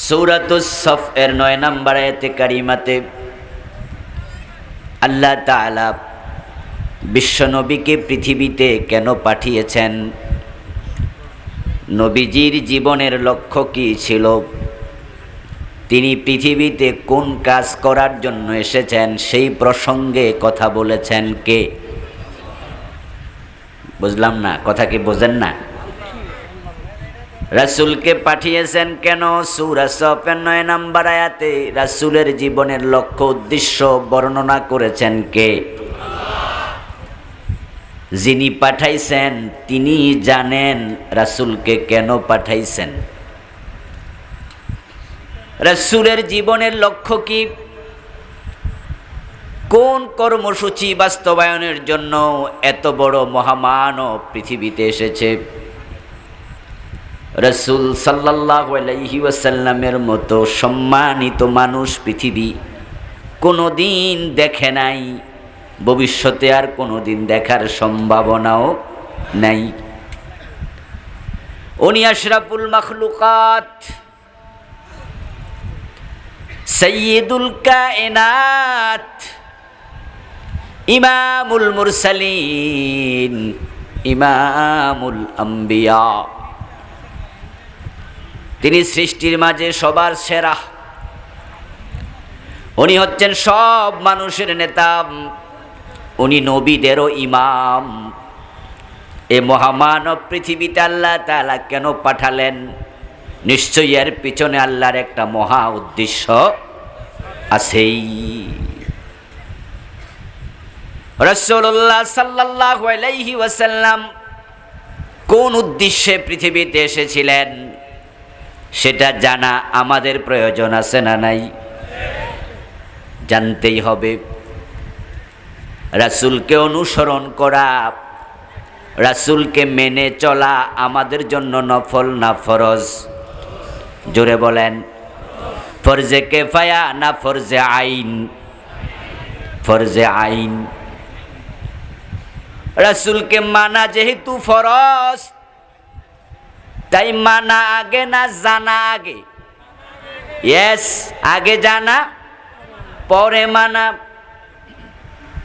সূরাতুস সফ এর ৯ নম্বর আয়াতে কারিমাতে আল্লাহ তাআলা বিশ্বনবীকে পৃথিবীতে কেন পাঠিয়েছেন, নবীজির জীবনের লক্ষ্য কী ছিল, তিনি পৃথিবীতে কোন কাজ করার জন্য এসেছেন, সেই প্রসঙ্গে কথা বলেছেন কে? বুঝলাম না, কথা কি বোঝেন না? রাসূলকে পাঠিয়েছেন কেন? সূরা সফের ৯ নম্বর আয়াতে রাসূলের জীবনের লক্ষ্য উদ্দেশ্য বর্ণনা করেছেন কে? যিনি পাঠাইছেন তিনি জানেন রাসূলকে কেন পাঠাইছেন। রাসূলের জীবনের লক্ষ্য কি, কোন কর্মসূচি বাস্তবায়নের জন্য এত বড় মহামানব পৃথিবীতে এসেছে। রাসূল সাল্লাল্লাহু আলাইহি ওয়াসাল্লামের মতো সম্মানিত মানুষ পৃথিবী কোনোদিন দেখে নাই, ভবিষ্যতে আর কোনোদিন দেখার সম্ভাবনাও নাই। উনি আশরাফুল মাখলুকাত, সাইয়্যিদুল কায়নাত, ইমামুল মুরসালিন, ইমামুল আম্বিয়া। তিনি সৃষ্টির মাঝে সবার সেরা। উনি হচ্ছেন সব মানুষের নেতা, উনি নবীদেরও ইমাম। এ মহামানব পৃথিবীতে আল্লাহ তাআলা কেন পাঠালেন? নিশ্চয়ই এর পিছনে আল্লাহর একটা মহা উদ্দেশ্য আছেই। রাসূলুল্লাহ সাল্লাল্লাহু আলাইহি ওয়াসাল্লাম কোন উদ্দেশ্যে পৃথিবীতে এসেছিলেন সেটা জানা আমাদের প্রয়োজন আছে না নাই? জানতেই হবে। রাসূলকে অনুসরণ করা, রাসূলকে মেনে চলা আমাদের জন্য নফল না ফরজ? জোরে বলেন, ফরজে কিফায়া না ফরজে আইন? ফরজে আইন। রাসূলকে মানা যেহেতু ফরজ, তাই মানা আগে না জানা আগে? ইয়েস, আগে জানা পরে মানা।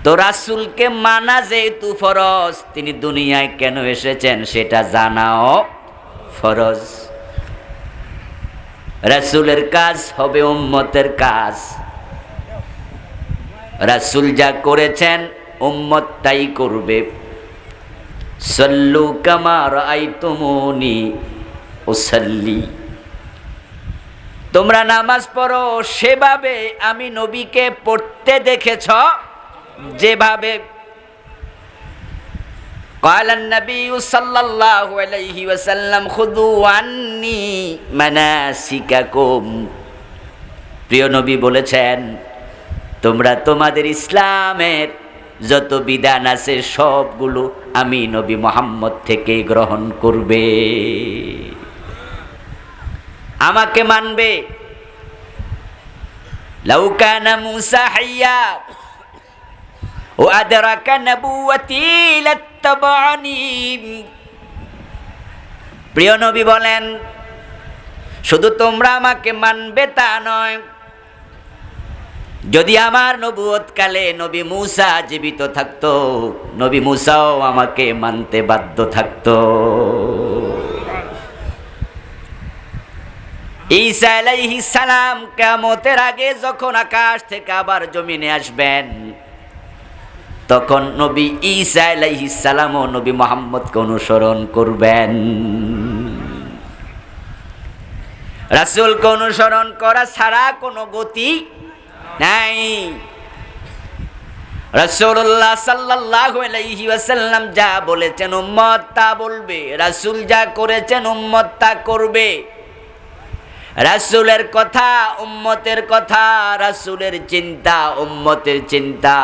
তো রাসূলকে মানা যেহেতু ফরজ, তিনি দুনিয়ায় কেন এসেছেন সেটা জানাও ফরজ। রাসূলের কাজ হবে উম্মতের কাজ। রাসূল যা করেছেন উম্মত তাই করবে। সাল্লু কামা রাআইতুমুনি উসাল্লি, তোমরা নামাজ পড়ো সেভাবে আমি নবীকে পড়তে দেখেছ যেভাবে। ক্বালান নবী সাল্লাল্লাহু আলাইহি ওয়াসাল্লাম খুযু আন্নী মানাসিকাকুম, প্রিয় নবী বলেছেন তোমরা তোমাদের ইসলামের যত বিধান আছে সবগুলো আমি নবী মুহাম্মদ থেকে গ্রহণ করবে, আমাকে মানবে। লাউ কানা মূসা হাইয়া ওয়া আদরাকা নবুওয়াতি লাত্তাবানি, প্রিয় নবী বলেন শুধু তোমরা আমাকে মানবে তা নয়, যদি আমার নবুয়ত কালে নবী মূসা জীবিত থাকতো, নবী মূসাও আমাকে মানতে বাধ্য থাকতো। ঈসা আলাইহিস সালাম কিয়ামতের আগে যখন আকাশ থেকে আবার জমিনে আসবেন, তখন নবী ঈসা আলাইহিস সালামও নবী মুহাম্মদকে অনুসরণ করবেন। রাসূলকে অনুসরণ করা ছাড়া কোনো গতি নাই। রাসূলুল্লাহ সাল্লাল্লাহু আলাইহি ওয়াসাল্লাম যা বলেছেন উম্মত তা বলবে, রাসূল যা করেছেন উম্মত তা করবে। রাসূলের কথা উম্মতের কথা, রাসূলের চিন্তা উম্মতের চিন্তা,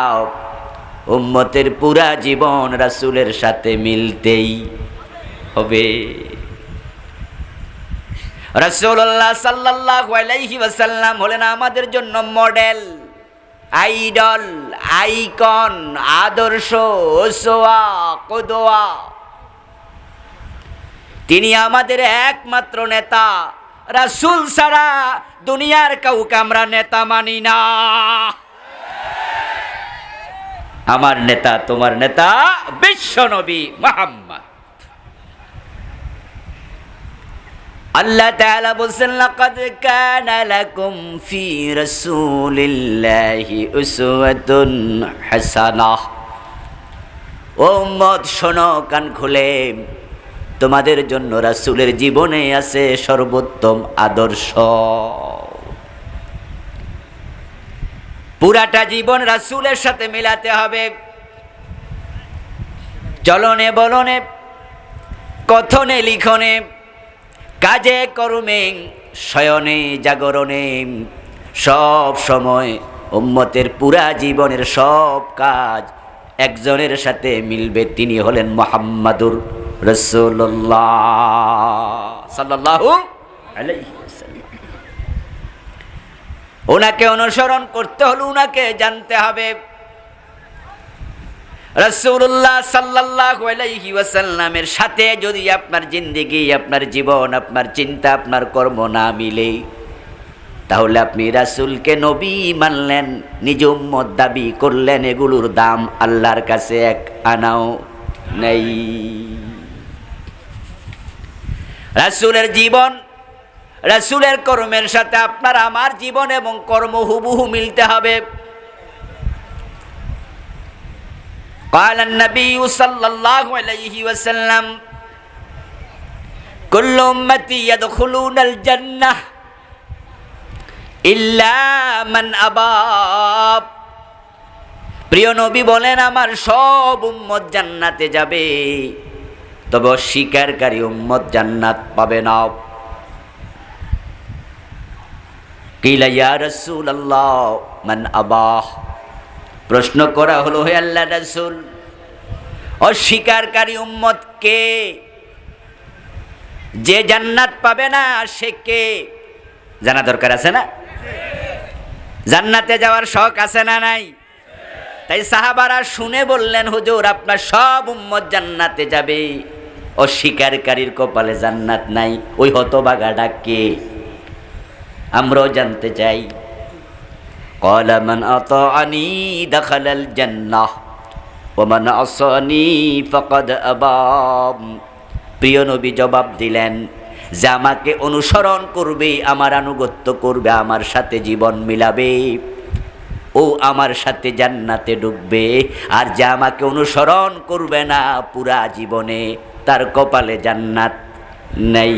উম্মতের পুরা জীবন রাসূলের সাথে মিলতেই হবে। রাসূলুল্লাহ সাল্লাল্লাহু আলাইহি ওয়াসাল্লাম হলেন আমাদের জন্য মডেল, আইডল, আইকন, আদর্শ, উসওয়া, কুদওয়া। তিনি আমাদের একমাত্র নেতা, রাসূল ছাড়া দুনিয়ার কাউকে আমরা নেতা মানি না। আমার নেতা, তোমার নেতা বিশ্বনবী মুহাম্মদ। আল্লাহ তাআলা বলেন, লাকাদ কানা লাকুম ফি রাসূলিল্লাহি উসওয়াতুন হাসানাহ। ও উম্মত শোনো কান খুলে, তোমাদের জন্য রাসূলের জীবনে আছে সর্বোত্তম আদর্শ। পুরাটা জীবন রাসূলের সাথে মিলাতে হবে। চলনে বলনে, কথনে লিখনে, কাজে কর্মে, শয়নে জাগরণে, সব সময় উম্মতের পুরা জীবনের সব কাজ একজনের সাথে মিলবে, তিনি হলেন মুহাম্মাদুর রাসূলুল্লাহ সাল্লাল্লাহু আলাইহি ওয়াসাল্লাম। ওনাকে অনুসরণ করতে হলে ওনাকে জানতে হবে। রাসূলুল্লাহ সাল্লাল্লাহু আলাইহি ওয়াসাল্লামের সাথে যদি আপনার জিন্দেগি, আপনার জীবন, আপনার চিন্তা, আপনার কর্ম না মিলে, তাহলে আপনি রাসূলকে নবী মানলেন, নিজ উম্মত দাবি করলেন, এগুলোর দাম আল্লাহর কাছে এক আনাও নেই। রাসূলের জীবন, রাসূলের কর্মের সাথে আপনার আমার জীবন এবং কর্ম হুবহু মিলতে হবে। قال النبي صلى الله عليه وسلم كل أمتي يدخلون الجنة إلا من أبى। প্রিয় নবী বলেন, আমার সব উম্মত জান্নাতে যাবে, তবে অস্বীকারী উম্মত জান্নাত পাবে না। কিলা ইয়া রাসূলুল্লাহ মান আবা। প্রশ্ন করা হলো, হে আল্লাহর রাসূল, অস্বীকারী উম্মত কে? যে জান্নাত পাবে না সে কে? জানা দরকার আছে না? জান্নাতে যাওয়ার শখ আছে না নাই? তাই সাহাবারা শুনে বললেন, হুজুর আপনার সব উম্মত জান্নাতে যাবে, অস্বীকারীর কপালে জান্নাত নাই, ওই হতভাগাটা কে? আমরাও জানতে চাই। قال من أطاعني دخل الجنة ومن عصاني فقد أبى। প্রিয় নবী জবাব দিলেন, যে আমাকে অনুসরণ করবে, আমার আনুগত্য করবে, আমার সাথে জীবন মিলাবে, ও আমার সাথে জান্নাতে ঢুকবে। আর যে আমাকে অনুসরণ করবে না, পুরা জীবনে তার কপালে জান্নাত নেই।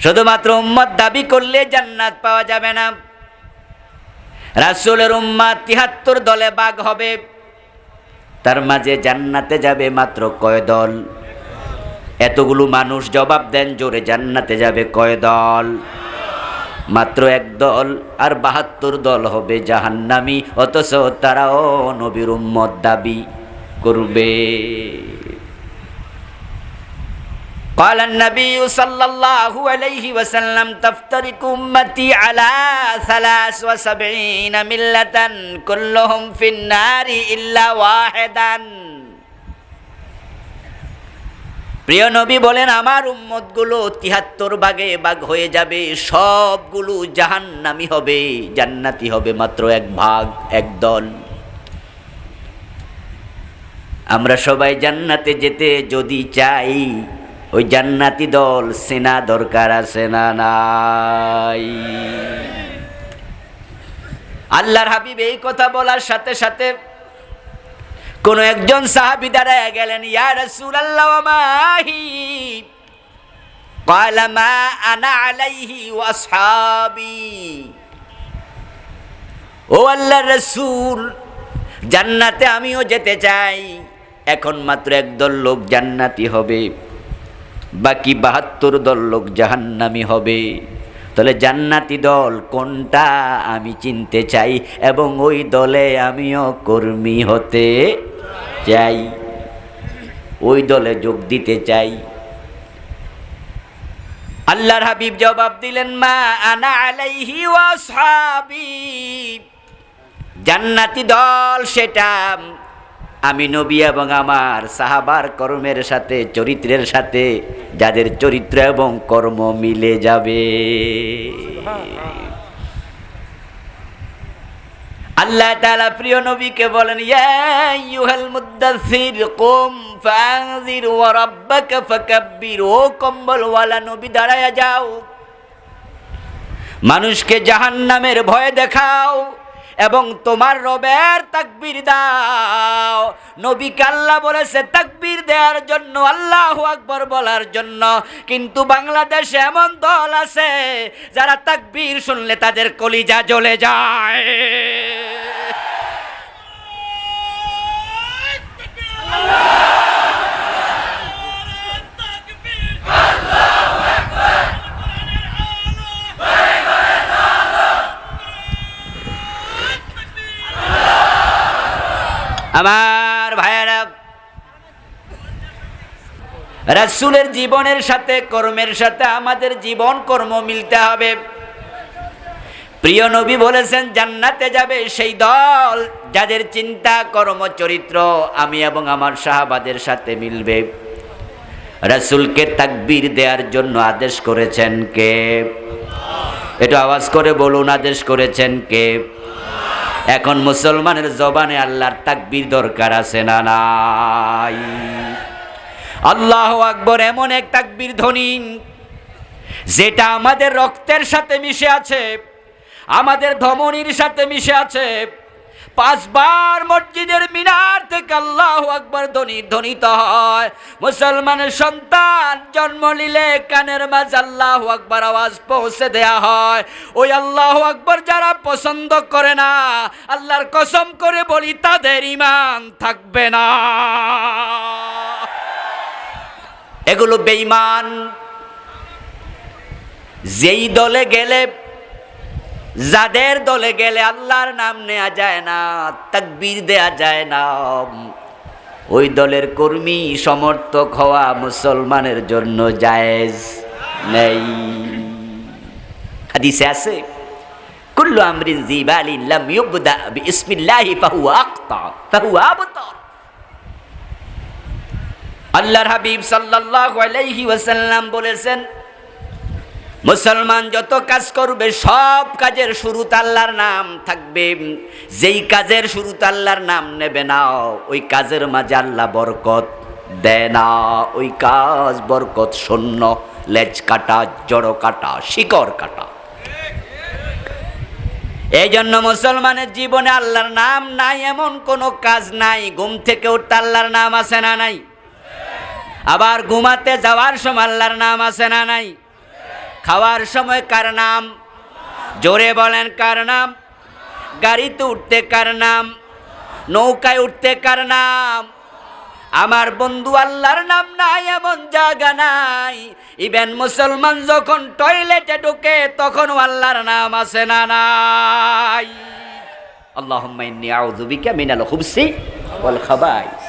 শুধুমাত্র উম্মত দাবি করলে জান্নাত পাওয়া যাবে না। রাসূলের উম্মত ৭৩ দলে ভাগ হবে, তার মাঝে জান্নাতে যাবে মাত্র কয় দল? এতগুলো মানুষ জবাব দেন জোরে, জান্নাতে যাবে কয় দল? মাত্র এক দল। আর ৭২ দল হবে জাহান্নামী, অথচ তারাও নবীর উম্মত দাবি করবে। قال النبي صلى الله عليه وسلم تفترق أمتي على 73 ملة كلهم في النار إلا واحدا। প্রিয় নবী বলেন, আমার উম্মতগুলো ৭৩ ভাগে ভাগ হয়ে যাবে, সবগুলো জাহান্নামী হবে, জান্নাতি হবে মাত্র এক ভাগ, এক দল। আমরা সবাই জান্নাতে যেতে যদি চাই, ওই জান্নাতি দল চেনা দরকার আছে না নাই? আল্লাহর হাবিব এই কথা বলার সাথে সাথে কোন একজন সাহাবী দাঁড়ায় গেলেন, ইয়া রাসূলুল্লাহ ওয়া মাহি? ক্বালা মা আনা আলাইহি ওয়া আসহাবি। ও আল্লাহর রাসূল, জান্নাতে আমিও যেতে চাই, এখন মাত্র একদল লোক জান্নাতি হবে, বাকি ৭২ দল লোক জাহান্নামী হবে। তাহলে জান্নাতি দল কোনটা আমি চিনতে চাই, এবং ওই দলে আমিও কর্মী হতে চাই, ওই দলে যোগ দিতে চাই। আল্লাহর হাবিব জবাব দিলেন, মা আনা আলাইহি ওয়া আসহাবি। জান্নাতি দল সেটা আমি নবী এবং আমার সাহাবার কর্মের সাথে, চরিত্রের সাথে যাদের চরিত্র এবং কর্ম মিলে যাবে। আল্লাহ তাআলা প্রিয় নবীকে বলেন, ইয়া আইয়ুহাল মুদ্দাসসির কুম ফাআনজির ওয়া রাব্বাকা ফাকাব্বির। ও কম্বলওয়ালা নবী, দাঁড়ায়া যাও, মানুষকে জাহান্নামের ভয় দেখাও এবং তোমার রবের তাকবীর দাও। নবীকে আল্লাহ বলেছে তাকবীর দেওয়ার জন্য, আল্লাহু আকবার বলার জন্য, কিন্তু বাংলাদেশে এমন দল আছে যারা তাকবীর শুনলে তাদের কলিজা জ্বলে যায়। আমার ভাইয়েরা, রাসূলের জীবনের সাথে কর্মের সাথে আমাদের জীবন কর্ম মিলতে হবে। প্রিয় নবী বলেছেন জান্নাতে যাবে সেই দল যাদের চিন্তা, কর্ম, চরিত্র আমি এবং আমার সাহাবাদের সাথে মিলবে। রাসূলকে তাকবীর দেওয়ার জন্য আদেশ করেছেন কে? একটু আওয়াজ করে বলুন, আদেশ করেছেন কে? এখন মুসলমানের জবানে আল্লাহর তাকবীর দরকার আছে না নাই? আল্লাহু আকবার এমন এক তাকবীর ধ্বনি যেটা আমাদের রক্তের সাথে মিশে আছে, আমাদের ধমনীর সাথে মিশে আছে। 5 বার মসজিদের মিনার থেকে আল্লাহু আকবার ধ্বনি ধ্বনিত হয়। মুসলমানের সন্তান জন্ম নিলে কানের মাঝে আল্লাহু আকবার আওয়াজ পৌঁছে দেয়া হয়। ওই আল্লাহু আকবার যারা পছন্দ করে না, আল্লাহর কসম করে বলি তাদের ঈমান থাকবে না। এগুলো বেঈমান। যেই দলে গেলে, যাদের দলে গেলে আল্লাহর নাম নেওয়া যায় না, তাকবীর দেয়া যায় না, ওই দলের কর্মী সমর্থক হওয়া মুসলমানের জন্য জায়েজ নেই। হাদিসে আছে, কুল্লু আমরিন জিবালিন লাম ইউবদা বিসমিল্লাহি ফাহুয়া আখতা ফাহুয়া আবতার। আল্লাহর হাবিব সাল্লাল্লাহু আলাইহি ওয়াসাল্লাম বলেছেন, মুসলমান যত কাজ করবে সব কাজের শুরুতে আল্লাহর নাম থাকবে। যেই কাজের শুরুতে আল্লাহর নাম নেবে না, ওই কাজের মাঝে আল্লাহ বরকত দেয় না। ওই কাজ বরকত শূন্য, লেজ কাটা, জড় কাটা, শিকড় কাটা। এই জন্য মুসলমানের জীবনে আল্লাহর নাম নাই এমন কোনো কাজ নাই। ঘুম থেকে উঠতে আল্লাহর নাম আছে না নাই? আবার ঘুমাতে যাওয়ার সময় আল্লাহর নাম আছে না নাই? খাওয়ার সময় কার নাম? জোরে বলেন কার নাম? গাড়িতে উঠতে কার নাম? নৌকায় উঠতে কার নাম? আমার বন্ধু, আল্লাহর নাম নাই এমন জায়গা নাই। ইভেন মুসলমান যখন টয়লেটে ঢোকে তখন আল্লাহর নাম আছে না নাই? আল্লাহুম্মা ইন্নী আউযু বিকা মিনাল খুবসি ওয়াল খাবাইস।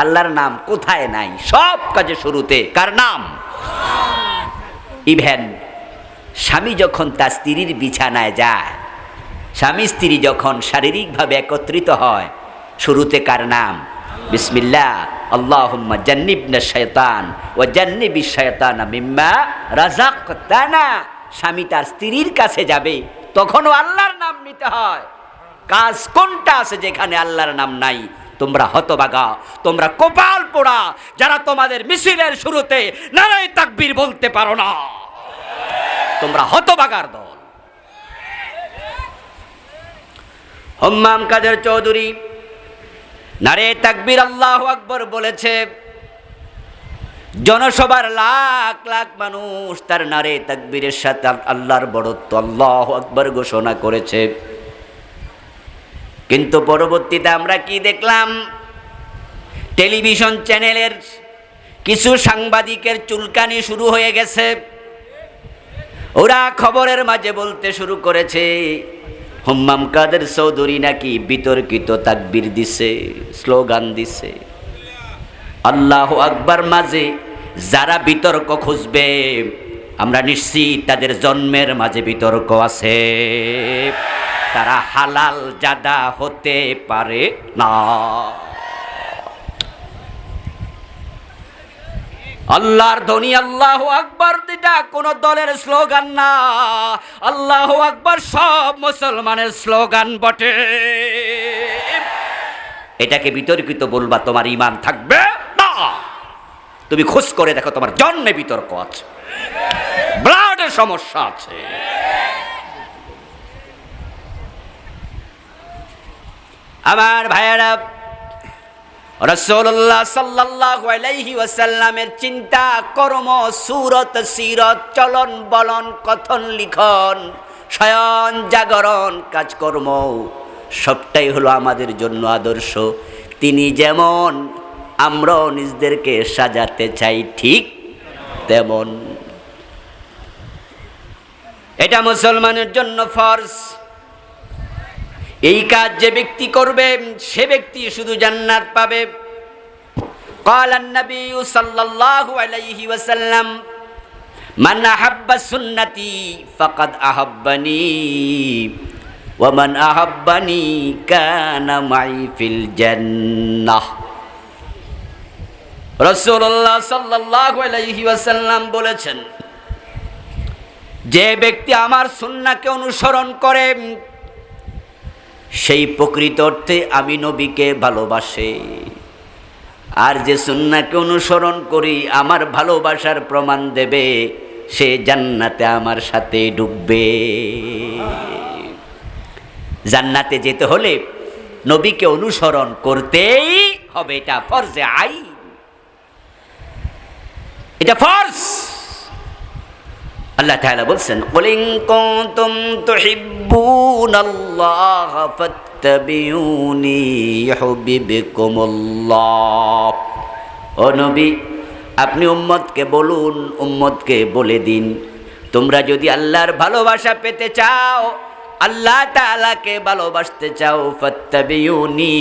আল্লাহর নাম কোথায় নাই? সব কাজে শুরুতে কার নাম? ইভেন স্বামী যখন তার স্ত্রীর বিছানায় যায়, স্বামী স্ত্রী যখন শারীরিকভাবে একত্রিত হয়, শুরুতে কার নাম? বিসমিল্লাহ। আল্লাহুম্মা জান্নিবনা শাইতান ওয়া জান্নিবিশ শাইতানা মিম্মা রাযাকতানা। স্বামী তার স্ত্রীর কাছে যাবে, তখনও আল্লাহর নাম নিতে হয়। কাজ কোনটা আছে যেখানে আল্লাহর নাম নাই? তোমরা হতভাগা, তোমরা কপাল পোড়া যারা তোমাদের মিছিলের শুরুতে নারায়ে তাকবীর বলতে পারো না। তোমরা হতভাগার দল। হুম্মাম কাদের চৌধুরী নারায়ে তাকবীর আল্লাহু আকবার বলেছে। জনসভার লাখ লাখ মানুষ তার নারায়ে তাকবীরের সাথে আল্লাহর বড়ত্ব আল্লাহু আকবার ঘোষণা করেছে। কিন্তু পরবর্তীতে আমরা কি দেখলাম? টেলিভিশন চ্যানেলের কিছু সাংবাদিকের চুলকানি শুরু হয়ে গেছে। ওরা খবরের মাঝে বলতে শুরু করেছে হুম্মাম কাদের চৌধুরী নাকি বিতর্কিত তাকবীর দিছে, স্লোগান দিছে। আল্লাহু আকবার মাঝে যারা বিতর্ক খুঁজবে, আমরা নিশ্চিত তাদের জন্মের মাঝে বিতর্ক আছে। তারা হালাল জাদা হতে পারে না। আল্লাহর ধ্বনি আল্লাহু আকবার এটা কোন দলের স্লোগান না, আল্লাহু আকবার সব মুসলমানের স্লোগান বটে। এটাকে বিতর্কিত বলবা তোমার ঈমান থাকবে না। তুমি খোঁজ করে দেখো তোমার জন্মে বিতর্ক আছে, ব্লাডের সমস্যা আছে। আমার ভাইয়েরা, রাসূলুল্লাহ সাল্লাল্লাহু আলাইহি ওয়াসাল্লামের চিন্তা, কর্ম, সুরত, সিরত, চলন বলন, কথন লিখন, শয়ন জাগরণ, কাজকর্ম সবটাই হলো আমাদের জন্য আদর্শ। তিনি যেমন আমরাও নিজেদেরকে সাজাতে চাই ঠিক তেমন। এটা মুসলমানের জন্য ফরজ। এই কাজ যে ব্যক্তি করবে সে ব্যক্তি শুধু জান্নাত পাবে। قال النبي صلى الله عليه وسلم من أحب سنتي فقد أحبني ومن أحبني كان معي في الجنة। রাসূলুল্লাহ সাল্লাল্লাহু আলাইহি ওয়াসাল্লাম বলেছেন, যে ব্যক্তি আমার সুন্নাহকে অনুসরণ করে সেই প্রকৃত অর্থে আমি নবীকে ভালোবাসে। আর যে সুন্নাহকে অনুসরণ করি আমার ভালোবাসার প্রমাণ দেবে, সে জান্নাতে আমার সাথে ঢুকবে। জান্নাতে যেতে হলে নবীকে অনুসরণ করতেই হবে, এটা ফরজে আইন, এটা ফরজ। আল্লাহ তাআলা বলছেন, কুল ইন কুনতুম তুহিব্বুনাল্লাহ ফাত্তাবিউনি ইউহিব্বুকুমুল্লাহ। ও নবী, আপনি উম্মতকে বলুন, উম্মতকে বলে দিন, তোমরা যদি আল্লাহর ভালোবাসা পেতে চাও, আল্লাহ তাআলাকে ভালোবাসতে চাও, ফাত্তাবিউনি,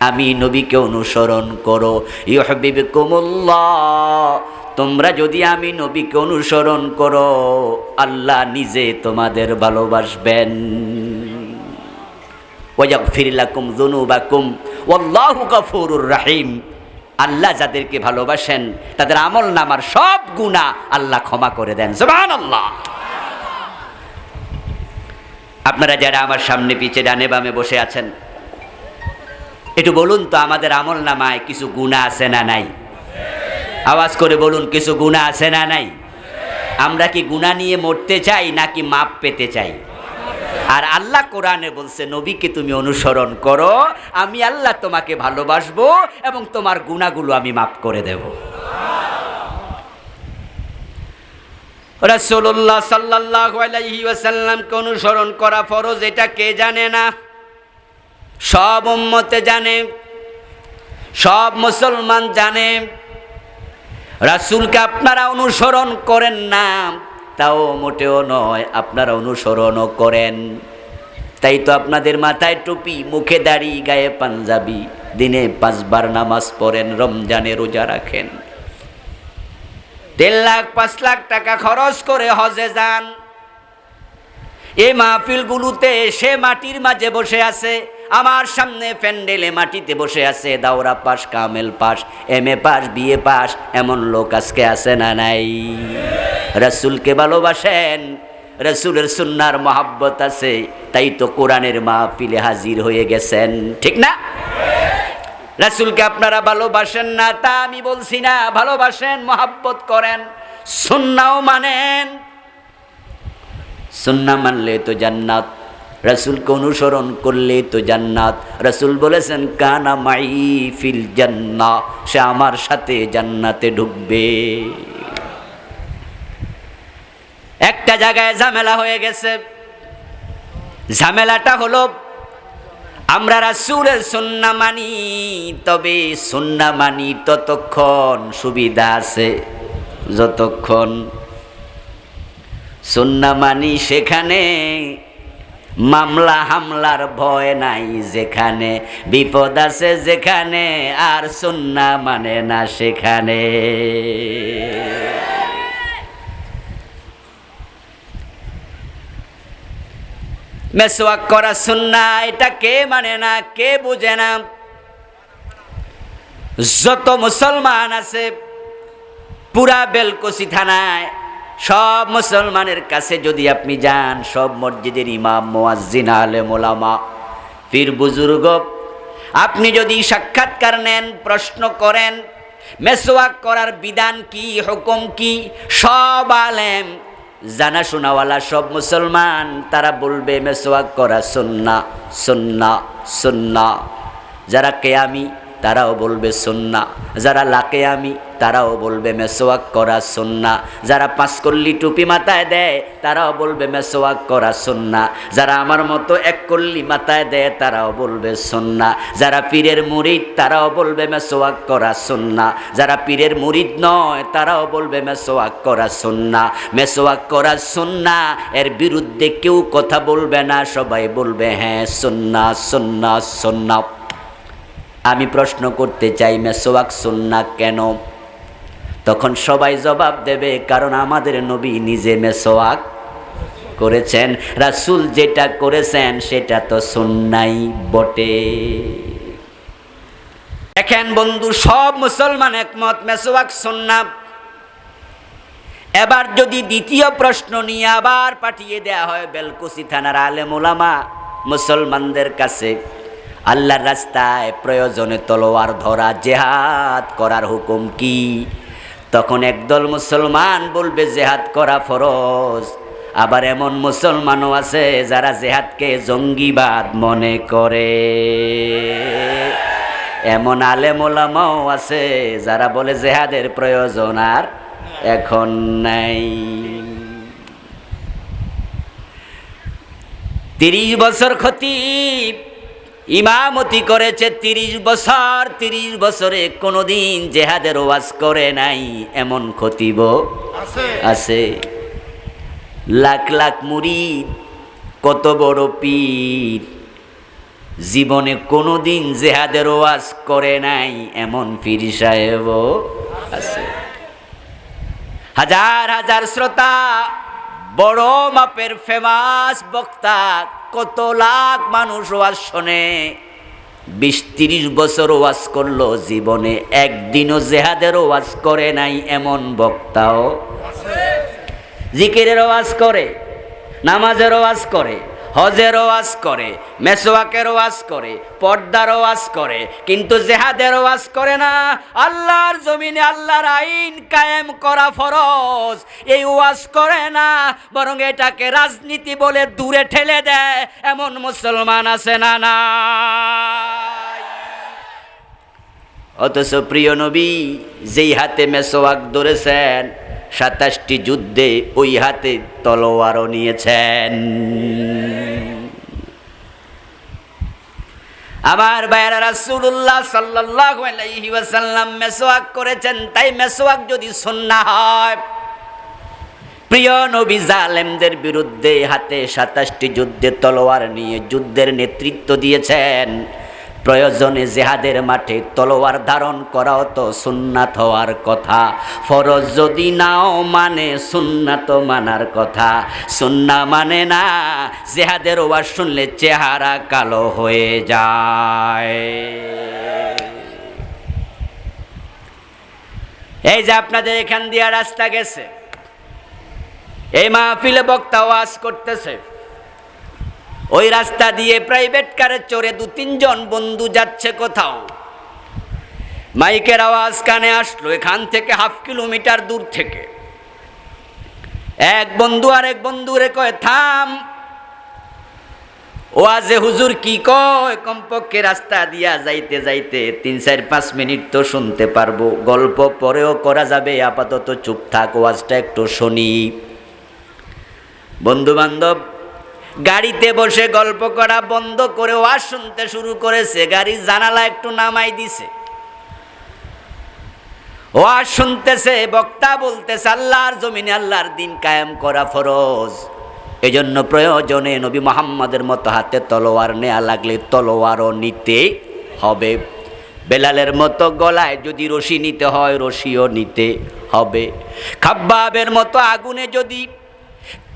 আমি নবীকে অনুসরণ করো, ইউহিব্বুকুমুল্লাহ, তোমরা যদি আমি নবীকে অনুসরণ করো আল্লাহ নিজে তোমাদের ভালোবাসবেন। ওয়াগফির লাকুম যুনুবাকুম ওয়াল্লাহু গফুরুর রহিম। আল্লাহ যাদেরকে ভালোবাসেন তাদের আমল নামার সব গুনাহ আল্লাহ ক্ষমা করে দেন। সুবহানাল্লাহ। আপনারা যারা আমার সামনে পিছে ডানে বামে বসে আছেন, একটু বলুন তো আমাদের আমল নামায় কিছু গুনাহ আছে না নাই? আওয়াজ করে বলুন, কিছু গুনাহ আছে না নাই? আমরা কি গুনাহ নিয়ে মরতে চাই নাকি মাপ পেতে চাই? আর আল্লাহ কোরআনে বলছে, নবীকে তুমি অনুসরণ করো, আমি আল্লাহ তোমাকে ভালোবাসবো এবং তোমার গুনাহগুলো আমি মাফ করে দেব। রাসূলুল্লাহ সাল্লাল্লাহু আলাইহি ওয়াসাল্লামকে অনুসরণ করা ফরজ, এটা কে জানে না? সব উম্মতে জানে, সব মুসলমান জানে। রাসূলকে আপনারা অনুসরণ করেন না তাও মোটেও নয়, আপনারা অনুসরণও করেন। তাই তো আপনাদের মাথায় টুপি, মুখে দাড়ি, গায়ে পাঞ্জাবি, দিনে 5 বার নামাজ পড়েন, রমজানে রোজা রাখেন, 3 লাখ 5 লাখ টাকা খরচ করে হজে যান। এই মাহফিলগুলোতে সে মাটির মাঝে বসে আছে, আমার সামনে প্যান্ডেলে মাটিতে বসে আছে, দাওরা পাস, কামেল pass, MA pass, BA pass, এমন লোক আজকে আছে না নাই? রাসূলকে ভালোবাসেন, রাসূলের সুন্নাহর মহব্বত আছে, তাই তো কোরআনের মাহফিলে হাজির হয়ে গেছেন, ঠিক না? রাসূলকে আপনারা ভালোবাসেন না তা আমি বলছি না, ভালোবাসেন, মহব্বত করেন, সুন্নাহও মানেন। সুন্নাহ মানলে তো জান্নাত, রাসূলকে অনুসরণ করলে তো জান্নাত। রাসূল বলেছেন, কানা মাই ফিল জান্নাহ, সে আমার সাথে জান্নাতে ঢুকবে। একটা জায়গায় ঝামেলা হয়ে গেছে। ঝামেলাটা হলো, আমরা রাসূলের সুন্নাহ মানি, তবে সুন্নাহ মানি ততক্ষণ সুবিধা আছে যতক্ষণ সুন্নাহ মানি সেখানে মামলা হামলার ভয় নাই, যেখানে বিপদ আছে যেখানে, আর সুন্নাহ মানে না সেখানে। মেসওয়াক করা সুন্নাহ, এটা কে মানে না, কে বুঝে না? যত মুসলমান আছে পুরা বেলকুচি থানায় সব মুসলমানের কাছে যদি আপনি যান, সব মসজিদের ইমাম, মুয়াজ্জিন, আলেম, ওলামা, পীর বুজুর্গ, আপনি যদি সাক্ষাৎকার নেন, প্রশ্ন করেন মেসওয়াক করার বিধান কি, হুকুম কি, সব আলেম জানাশোনাওয়ালা সব মুসলমান তারা বলবে মেসওয়াক করা সুন্নাহ সুন্নাহ সুন্নাহ। যারা কেয়ামি তারাও বলবে সুন্নাহ, যারা লাকেয়ামি তারাও বলবে মেসওয়াক করা সুন্নাহ, যারা পাঁচকল্লি টুপি মাথায় দেয় তারাও বলবে মেসওয়াক করা সুন্নাহ, যারা আমার মতো এক কল্লি মাথায় দেয় তারাও বলবে সুন্নাহ, যারা পীরের মুরিদ তারাও বলবে মেসওয়াক করা সুন্নাহ, যারা পীরের মুরিদ নয় তারাও বলবে মেসওয়াক করা সুন্নাহ। মেসওয়াক করা সুন্নাহ, এর বিরুদ্ধে কেউ কথা বলবে না, সবাই বলবে হ্যাঁ সুন্নাহ সুন্নাহ সুন্নাহ। আমি প্রশ্ন করতে চাই মেসওয়াক সুন্নাহ কেন? তখন সবাই জবাব দেবে কারণ আমাদের নবী নিজে মেসওয়াক করেছেন, রাসূল যেটা করেছেন সেটা তো সুন্নাহই বটে। দেখেন বন্ধু, সব মুসলমান একমত মেসওয়াক সুন্নাহ। এবার যদি দ্বিতীয় প্রশ্ন নিয়ে আবার পাঠিয়ে দেয়া হয় বেলকুচি থানার আলেম ওলামা মুসলমানদের কাছে, আল্লাহর রাস্তায় প্রয়োজনে তলোয়ার ধরা, জেহাদ করার হুকুম কি? তখন একদল মুসলমান বলবে জেহাদ করা ফরজ। আবার এমন মুসলমানও আছে যারা জেহাদকে জঙ্গিবাদ মনে করে। এমন আলেম ওলামাও আছে যারা বলে জেহাদের প্রয়োজন আর এখন নাই। 30 বছর খতিব ইমামতি করেছে, 30 বছর, 30 বছরে কোনোদিন জেহাদের ওয়াজ করে নাই এমন খতিবও আছে। লাখ লাখ মুরিদ, কত বড় পীর, জীবনে কোনোদিন জেহাদের ওয়াজ করে নাই এমন পীর সাহেবও আছে। হাজার হাজার শ্রোতা, বড় মাপের ফেমাস বক্তা, কত লাখ মানুষ ওয়াজ শোনে, 20-30 বছর ওয়াজ করলো, জীবনে একদিনও জেহাদের ওয়াজ করে নাই এমন বক্তাও জিকিরের ওয়াজ করে, নামাজের ওয়াজ করে, হজের ওয়াজ করে, মেসওয়াকের ওয়াজ করে, পর্দার ওয়াজ করে, কিন্তু জেহাদের ওয়াজ করে না। আল্লাহর জমিনে আল্লাহর আইন কায়েম করা ফরজ, এই ওয়াজ করে না, বরং এটাকে রাজনীতি বলে দূরে ঠেলে দেয় এমন মুসলমান আছে না নাই? অথচ প্রিয় নবী যেই হাতে মেসওয়াক ধরেছেন 27টি যুদ্ধে ওই হাতে তলোয়ারও নিয়েছেন। আমার ভাইয়েরা, রাসূলুল্লাহ সাল্লাল্লাহু আলাইহি ওয়াসাল্লাম মেসওয়াক করেছেন, তাই মেসওয়াক যদি সুন্নাহ হয়, প্রিয় নবী জালেমদের বিরুদ্ধে হাতে 27টি যুদ্ধে তলোয়ার নিয়ে যুদ্ধের নেতৃত্ব দিয়েছেন। প্রয়োজনে জেহাদের মাঠে তলোয়ার ধারণ করাও তো সুন্নাত হওয়ার কথা। ফরজ যদি নাও মানে সুন্নাত মানার কথা। সুন্নাহ মানে না, জেহাদের ওয়াজ শুনলে চেহারা কালো হয়ে যায়। এই যে আপনাদের এখান দিয়ে রাস্তা গেছে, এই মাহফিলে বক্তা ওয়াজ করতেছে, ওই রাস্তা দিয়ে প্রাইভেট কারে চড়ে 2-3 জন বন্ধু যাচ্ছে কোথাও, মাইকের আওয়াজ কানে আসলো এখান থেকে 1/2 কিলোমিটার দূর থেকে। এক বন্ধু আরেক বন্ধুরে কয় থাম, ওয়াজে হুজুর কি কয় কমপক্ষে রাস্তা দিয়া যাইতে যাইতে 3-4-5 মিনিট তো শুনতে পারবো, গল্প পরেও করা যাবে, আপাতত চুপ থাক, ওয়াজটা একটু শুনি। বন্ধু বান্ধব গাড়িতে বসে গল্প করা বন্ধ করে ওয়াজ শুনতে শুরু করেছে। গাড়ির জানালা একটু নামাই দিছে, ওয়াজ শুনতেছে, বক্তা বলতেছে আল্লাহর জমিনে আল্লাহর দিন কায়েম করা ফরজ। এজন্য প্রয়োজনে নবী মুহাম্মদের মতো হাতে তলোয়ার নেয়া লাগলে তলোয়ারও নিতে হবে। বেলালের মতো গলায় যদি রশি নিতে হয় রশিও নিতে হবে। খাব্বাবের মতো আগুনে যদি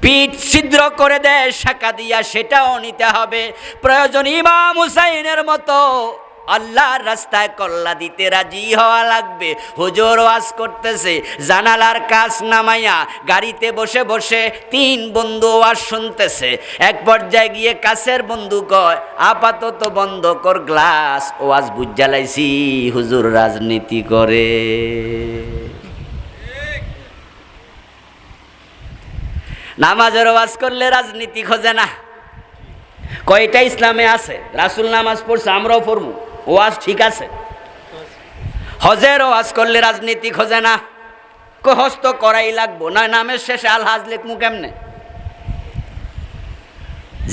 পিঠ ছিদ্র করে দেয় শাকা দিয়া সেটাও নিতে হবে। প্রয়োজন ইমাম হুসাইনের মতো আল্লাহর রাস্তায় কল্লা দিতে রাজি হওয়া লাগবে। হুজুর ওয়াজ করতেছে, জানালার কাচ নামাইয়া গাড়িতে বসে বসে 3 বন্ধু ওয়াজ শুনতেছে। এক পর্যায়ে গিয়ে কাছের বন্ধু কয়, আপাতত বন্ধ কর গ্লাস, ওয়াজ বুঝালাইছি হুজুর রাজনীতি করে। নামাজের ওয়াজ করলে রাজনীতি খোঁজে না। কয়টা ইসলামে আছে? রাসূল নামাজ পড়ছে, আমরাও পড়বো, ওয়াজ ঠিক আছে। হজের ওয়াজ করলে রাজনীতি খোঁজে না। হজ তো করাই লাগবো, নয় নামের শেষে আলহাজ লিখমু কেমনে?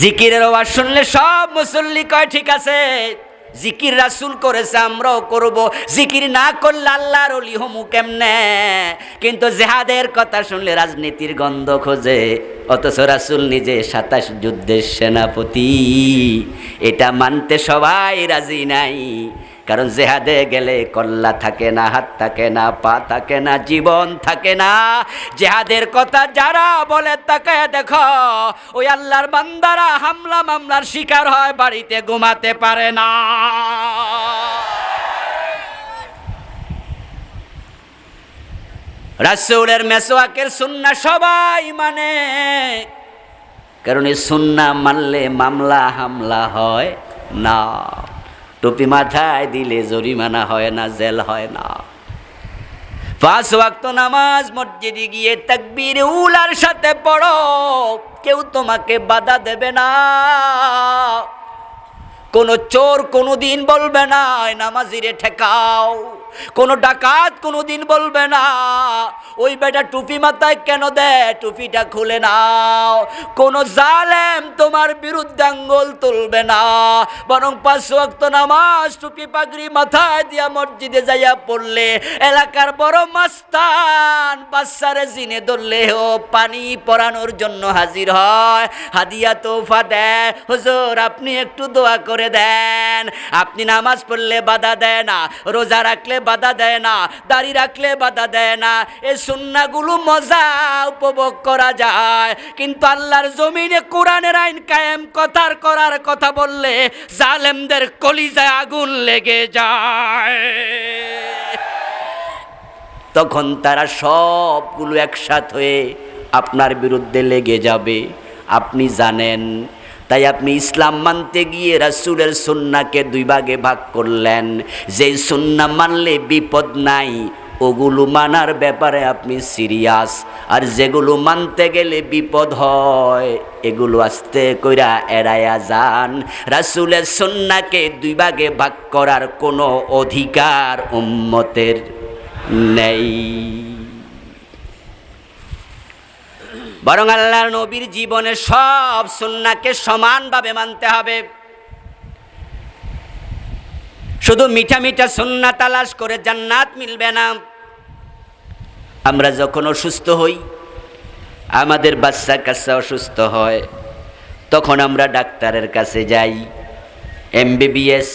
জিকিরের ওয়াজ শুনলে সব মুসল্লি কয় ঠিক আছে, জিকির রাসূল করেছে আমরাও করব, জিকির না করলে আল্লাহর ওলি হমু কেমনে? কিন্তু জিহাদের কথা শুনলে রাজনীতির গন্ধ খোঁজে, অথচ রাসূল নিজে 27 যুদ্ধের সেনাপতি। এটা মানতে সবাই রাজি নাই, কারণ জিহাদে গেলে কল্লা থাকে না, হাত থাকে না, পা থাকে না, জীবন থাকে না। জিহাদের কথা যারা বলে তাকায় দেখো, ওই আল্লাহর বান্দারা হামলা মামলার শিকার হয়, বাড়িতে ঘুমাতে পারে না। রাসূলের মেসওয়াকের সুন্নাহ সবাই মানে, কারণ এই সুন্নাহ মানলে মামলা হামলা হয় না। টুপি মাথায় দিলে জরিমানা হয় না, জেল হয় না। 5 ওয়াক্ত নামাজ মসজিদে গিয়ে তাকবীর উলার সাথে পড়ো, কেউ তোমাকে বাধা দেবে না। কোনো চোর কোনোদিন বলবে না নামাজিরে ঠেকাও, কোনো ডাকাত কোনোদিন বলবে না ওই বেটা টুপি মাথায় কেন দেয়, টুপিটা খুলে নাও। কোনো জালেম তোমার বিরুদ্ধে আঙ্গুল তুলবে না, বরং 5 ওয়াক্ত নামাজ টুপি পাগড়ি মাথায় দিয়া মসজিদে যাইয়া পড়লে এলাকার বড় মাস্তান বাচ্চারে জিনে ধরলে ও পানি পরানোর জন্য হাজির হয়, হাদিয়া তোফা দেয়। হুজুর আপনি একটু দোয়া করে দেন। আপনি নামাজ পড়লে বাধা দেয় না, রোজা রাখলে বাধা দেয় না, দাড়ি রাখলে বাধা দেয় না। এই সুন্নাহগুলো মজা উপভোগ করা যায়, কিন্তু আল্লাহর জমিনে কোরআনের আইন কায়েম করার কথা বললে জালেমদের কলিজায় আগুন লেগে যায়। তখন তারা সবগুলো একসাথ হয়ে আপনার বিরুদ্ধে লেগে যাবে, আপনি জানেন। তাই আপনি ইসলাম মানতে গিয়ে রাসূলের সুন্নাহকে 2 ভাগে ভাগ করলেন। যেই সুন্নাহ মানলে বিপদ নাই, ওগুলো মানার ব্যাপারে আপনি সিরিয়াস, আর যেগুলো মানতে গেলে বিপদ হয় এগুলো আস্তে কইরা এড়ায়া যান। রাসূলের সুন্নাহকে 2 ভাগে ভাগ করার কোনো অধিকার উম্মতের নেই। বরং আল্লাহর নবীর জীবনে সব সুন্নাহকে সমানভাবে মানতে হবে। শুধু মিঠা মিঠা সুন্নাহ তালাশ করে জান্নাত মিলবে না। আমরা যখন অসুস্থ হই, আমাদের বাচ্চা কাচ্চা অসুস্থ হয়, তখন আমরা ডাক্তারের কাছে যাই। MBBS,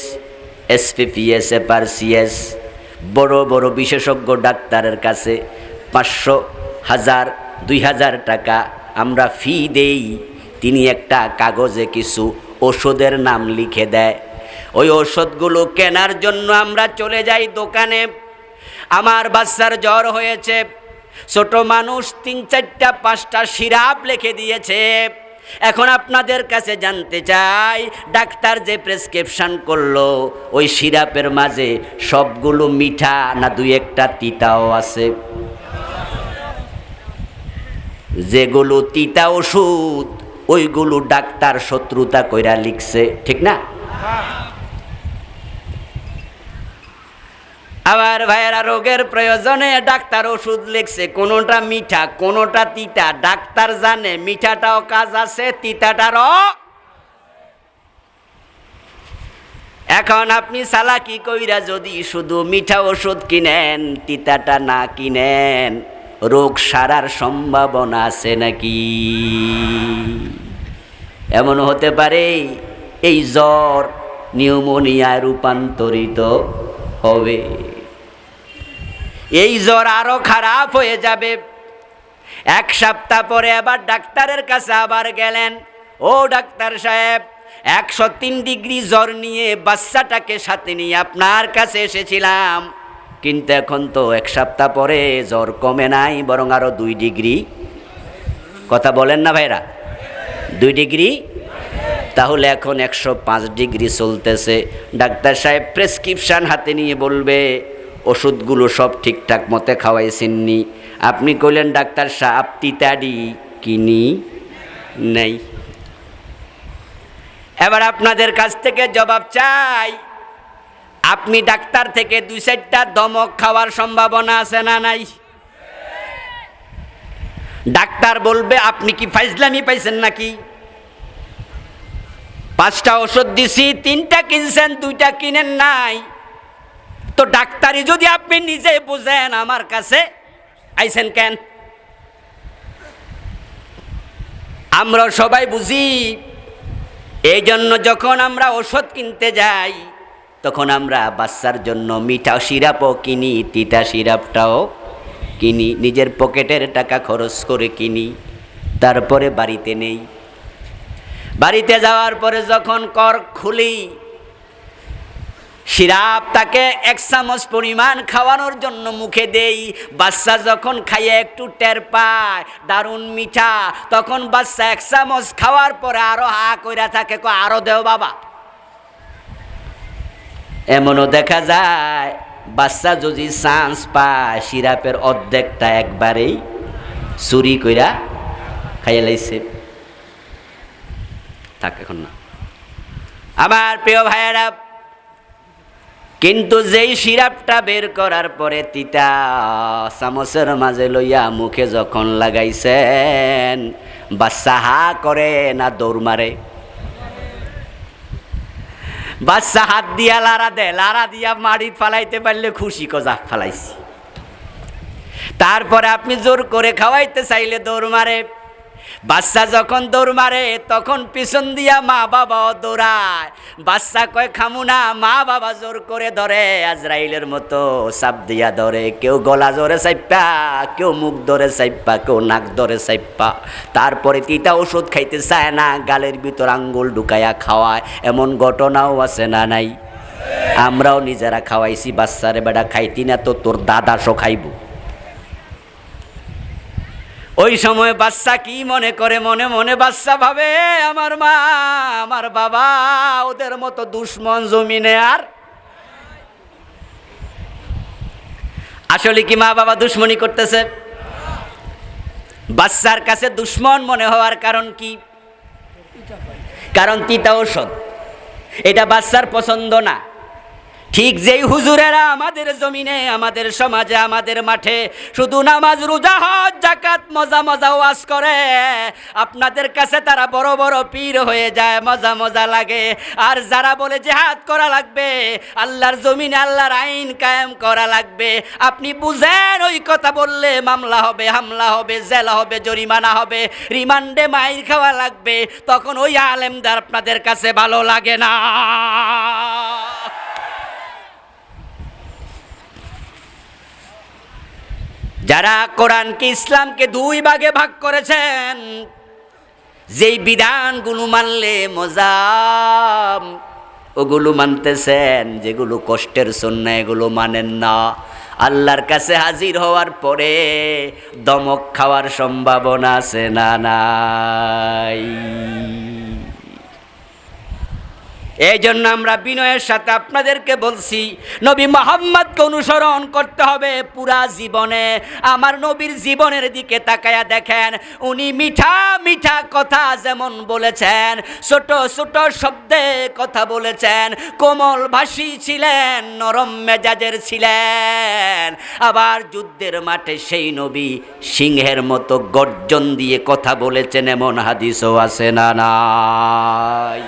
SPPS, FRCS বড় বড় বিশেষজ্ঞ ডাক্তারের কাছে 500, 1000, 2000 টাকা আমরা ফি দেই। তিনি একটা কাগজে কিছু ওষুধের নাম লিখে দেয়। ওই ওষুধগুলো কেনার জন্য আমরা চলে যাই দোকানে। আমার বাচ্চার জ্বর হয়েছে, ছোট মানুষ 3, 4, 5টা সিরাপ লিখে দিয়েছে। এখন আপনাদের কাছে জানতে চাই, ডাক্তার যে প্রেসক্রিপশন করলো ওই সিরাপের মাঝে সবগুলো মিঠা না 2-1টা তিতাও আছে? যেগুলো তিতা ওষুধ ওইগুলো ডাক্তার শত্রুতা কইরা লিখছে, ঠিক না? আবার ভাইয়েরা রোগের প্রয়োজনে ডাক্তার ওষুধ লিখছে, কোনোটা মিঠা কোনোটা তিতা। ডাক্তার জানে মিঠাটাও কাজ আছে, তিতাটারও। এখন আপনি চালাকি কইরা যদি শুধু মিঠা ওষুধ কিনেন, তিতাটা না কিনেন, রোগ সারার সম্ভাবনা আছে নাকি? এমন হতে পারে এই জ্বর নিউমোনিয়ায় রূপান্তরিত হবে, এই জ্বর আরো খারাপ হয়ে যাবে। 1 সপ্তাহ পরে আবার ডাক্তারের কাছে আবার গেলেন, ও ডাক্তার সাহেব 103 ডিগ্রি জ্বর নিয়ে বাচ্চাটাকে সাথে নিয়ে আপনার কাছে এসেছিলাম, কিন্তু এখন তো 1 সপ্তাহ পরে জ্বর কমে নাই, বরং আরো 2 ডিগ্রি। কথা বলেন না ভাইরা? 2 ডিগ্রি, তাহলে এখন 105 ডিগ্রি চলতেছে। ডাক্তার সাহেব প্রেসক্রিপশন হাতে নিয়ে বলবে ওষুধগুলো সব ঠিকঠাক মতে খাওয়াইছেননি? আপনি কইলেন ডাক্তার সাহেব তিতাডি কিনি নেই। এবার আপনাদের কাছ থেকে জবাব চাই, আপনি ডাক্তার থেকে 2-4টা ধমক খাওয়ার সম্ভাবনা আছে না নাই? ডাক্তার বলবে আপনি কি ফাইজলামি পাইছেন নাকি? 5টা ওষুধ দিছি, 3টা কিনছেন, 2টা কিনেন নাই। তো ডাক্তারি যদি আপনি নিজে বুঝেন, আমার কাছে আইছেন কেন? আমরা সবাই বুঝি। এই জন্য যখন আমরা ওষুধ কিনতে যাই, তখন আমরা বাচ্চার জন্য মিঠা সিরাপও কিনি, তিতা সিরাপটাও কিনি, নিজের পকেটের টাকা খরচ করে কিনি, তারপরে বাড়িতে নেই। বাড়িতে যাওয়ার পরে যখন কর্ক খুলি, সিরাপ তাকে 1 চামচ পরিমাণ খাওয়ানোর জন্য মুখে দেই। বাচ্চা যখন খাইয়ে একটু টের পায় দারুণ মিঠা, তখন বাচ্চা 1 চামচ খাওয়ার পরে আরো হা কইরা থাকে, আরো দেও বাবা। এমনও দেখা যায় বাচ্চা যদি চান্স পায়, সিরাপের অর্ধেকটা একবারেই চুরি কইরা খাইয়ে লাইছে। থাক এখন না। আমার প্রিয় ভাইয়েরা, কিন্তু যেই সিরাপটা বের করার পরে তিতা চামচের মাঝে লইয়া মুখে যখন লাগাইছেন, বাচ্চা হা করে না দৌড় মারে? বাচ্চা হাত দিয়া লাড়া দেয়, লাড়া দিয়া মাড়ি ফালাইতে পারলে খুশি, কজা ফালাইছি। তারপরে আপনি জোর করে খাওয়াইতে চাইলে দৌড় মারে। বাচ্চা যখন দৌড় মারে, তখন পিছন দিয়া মা বাবাও দৌড়ায়। বাচ্চা কয় খামু না, মা বাবা জোর করে ধরে, আজরাইলের মতো চাপ দিয়া ধরে। কেউ গলা ধরে চাইপা, কেউ মুখ ধরে চাইপা, কেউ নাক ধরে চাইপা। তারপরে তিতা ওষুধ খাইতে চায় না, গালের ভিতর আঙ্গুল ঢুকাইয়া খাওয়ায়। এমন ঘটনাও আছে না নাই? আমরাও নিজেরা খাওয়াইছি বাচ্চারে। বেটা খাইতি না তো তোর দাদা শো খাইব। ওই সময় বাচ্চা কি মনে করে? মনে মনে বাচ্চা ভাবে, আমার মা আমার বাবা ওদের মতো দুশ্মন জমিনে আর। আসলে কি মা বাবা দুশ্মনী করতেছে? বাচ্চার কাছে দুশ্মন মনে হওয়ার কারণ কি? কারণ তিতা ঔষধ, এটা বাচ্চার পছন্দ না। ঠিক যেই হুজুরেরা আমাদের জমিনে, আমাদের সমাজে, আমাদের মাঠে শুধু নামাজ, রোজা, হজ, যাকাত মজা মজা ওয়াজ করে, আপনাদের কাছে তারা বড় বড় পীর হয়ে যায়, মজা মজা লাগে। আর যারা বলে জিহাদ করা লাগবে, আল্লাহর জমিনে আল্লাহর আইন কায়েম করা লাগবে, আপনি বুঝেন ওই কথা বললে মামলা হবে, হামলা হবে, জেল হবে, জরিমানা হবে, রিমান্ডে মাইর খাওয়া লাগবে, তখন ওই আলেমদার আপনাদের কাছে ভালো লাগে না। যারা কোরআনকে, ইসলামকে 2 ভাগে ভাগ করেছেন, যেই বিধানগুলো মানলে মজা ওগুলো মানতেছেন, যেগুলো কষ্টের সুন্নাহ এগুলো মানেন না। আল্লাহর কাছে হাজির হওয়ার পরে দমক খাওয়ার সম্ভাবনা আছে না নাই? এই জন্য আমরা বিনয়ের সাথে আপনাদেরকে বলছি, নবী মুহাম্মদকে অনুসরণ করতে হবে পুরা জীবনে। আমার নবীর জীবনের দিকে তাকায়া দেখেন, উনি মিঠা মিঠা কথা যেমন বলেছেন, ছোট ছোট শব্দে কথা বলেছেন, কোমল ভাষী ছিলেন, নরম মেজাজের ছিলেন। আবার যুদ্ধের মাঠে সেই নবী সিংহের মতো গর্জন দিয়ে কথা বলেছেন, এমন হাদিসও আছে না নাই?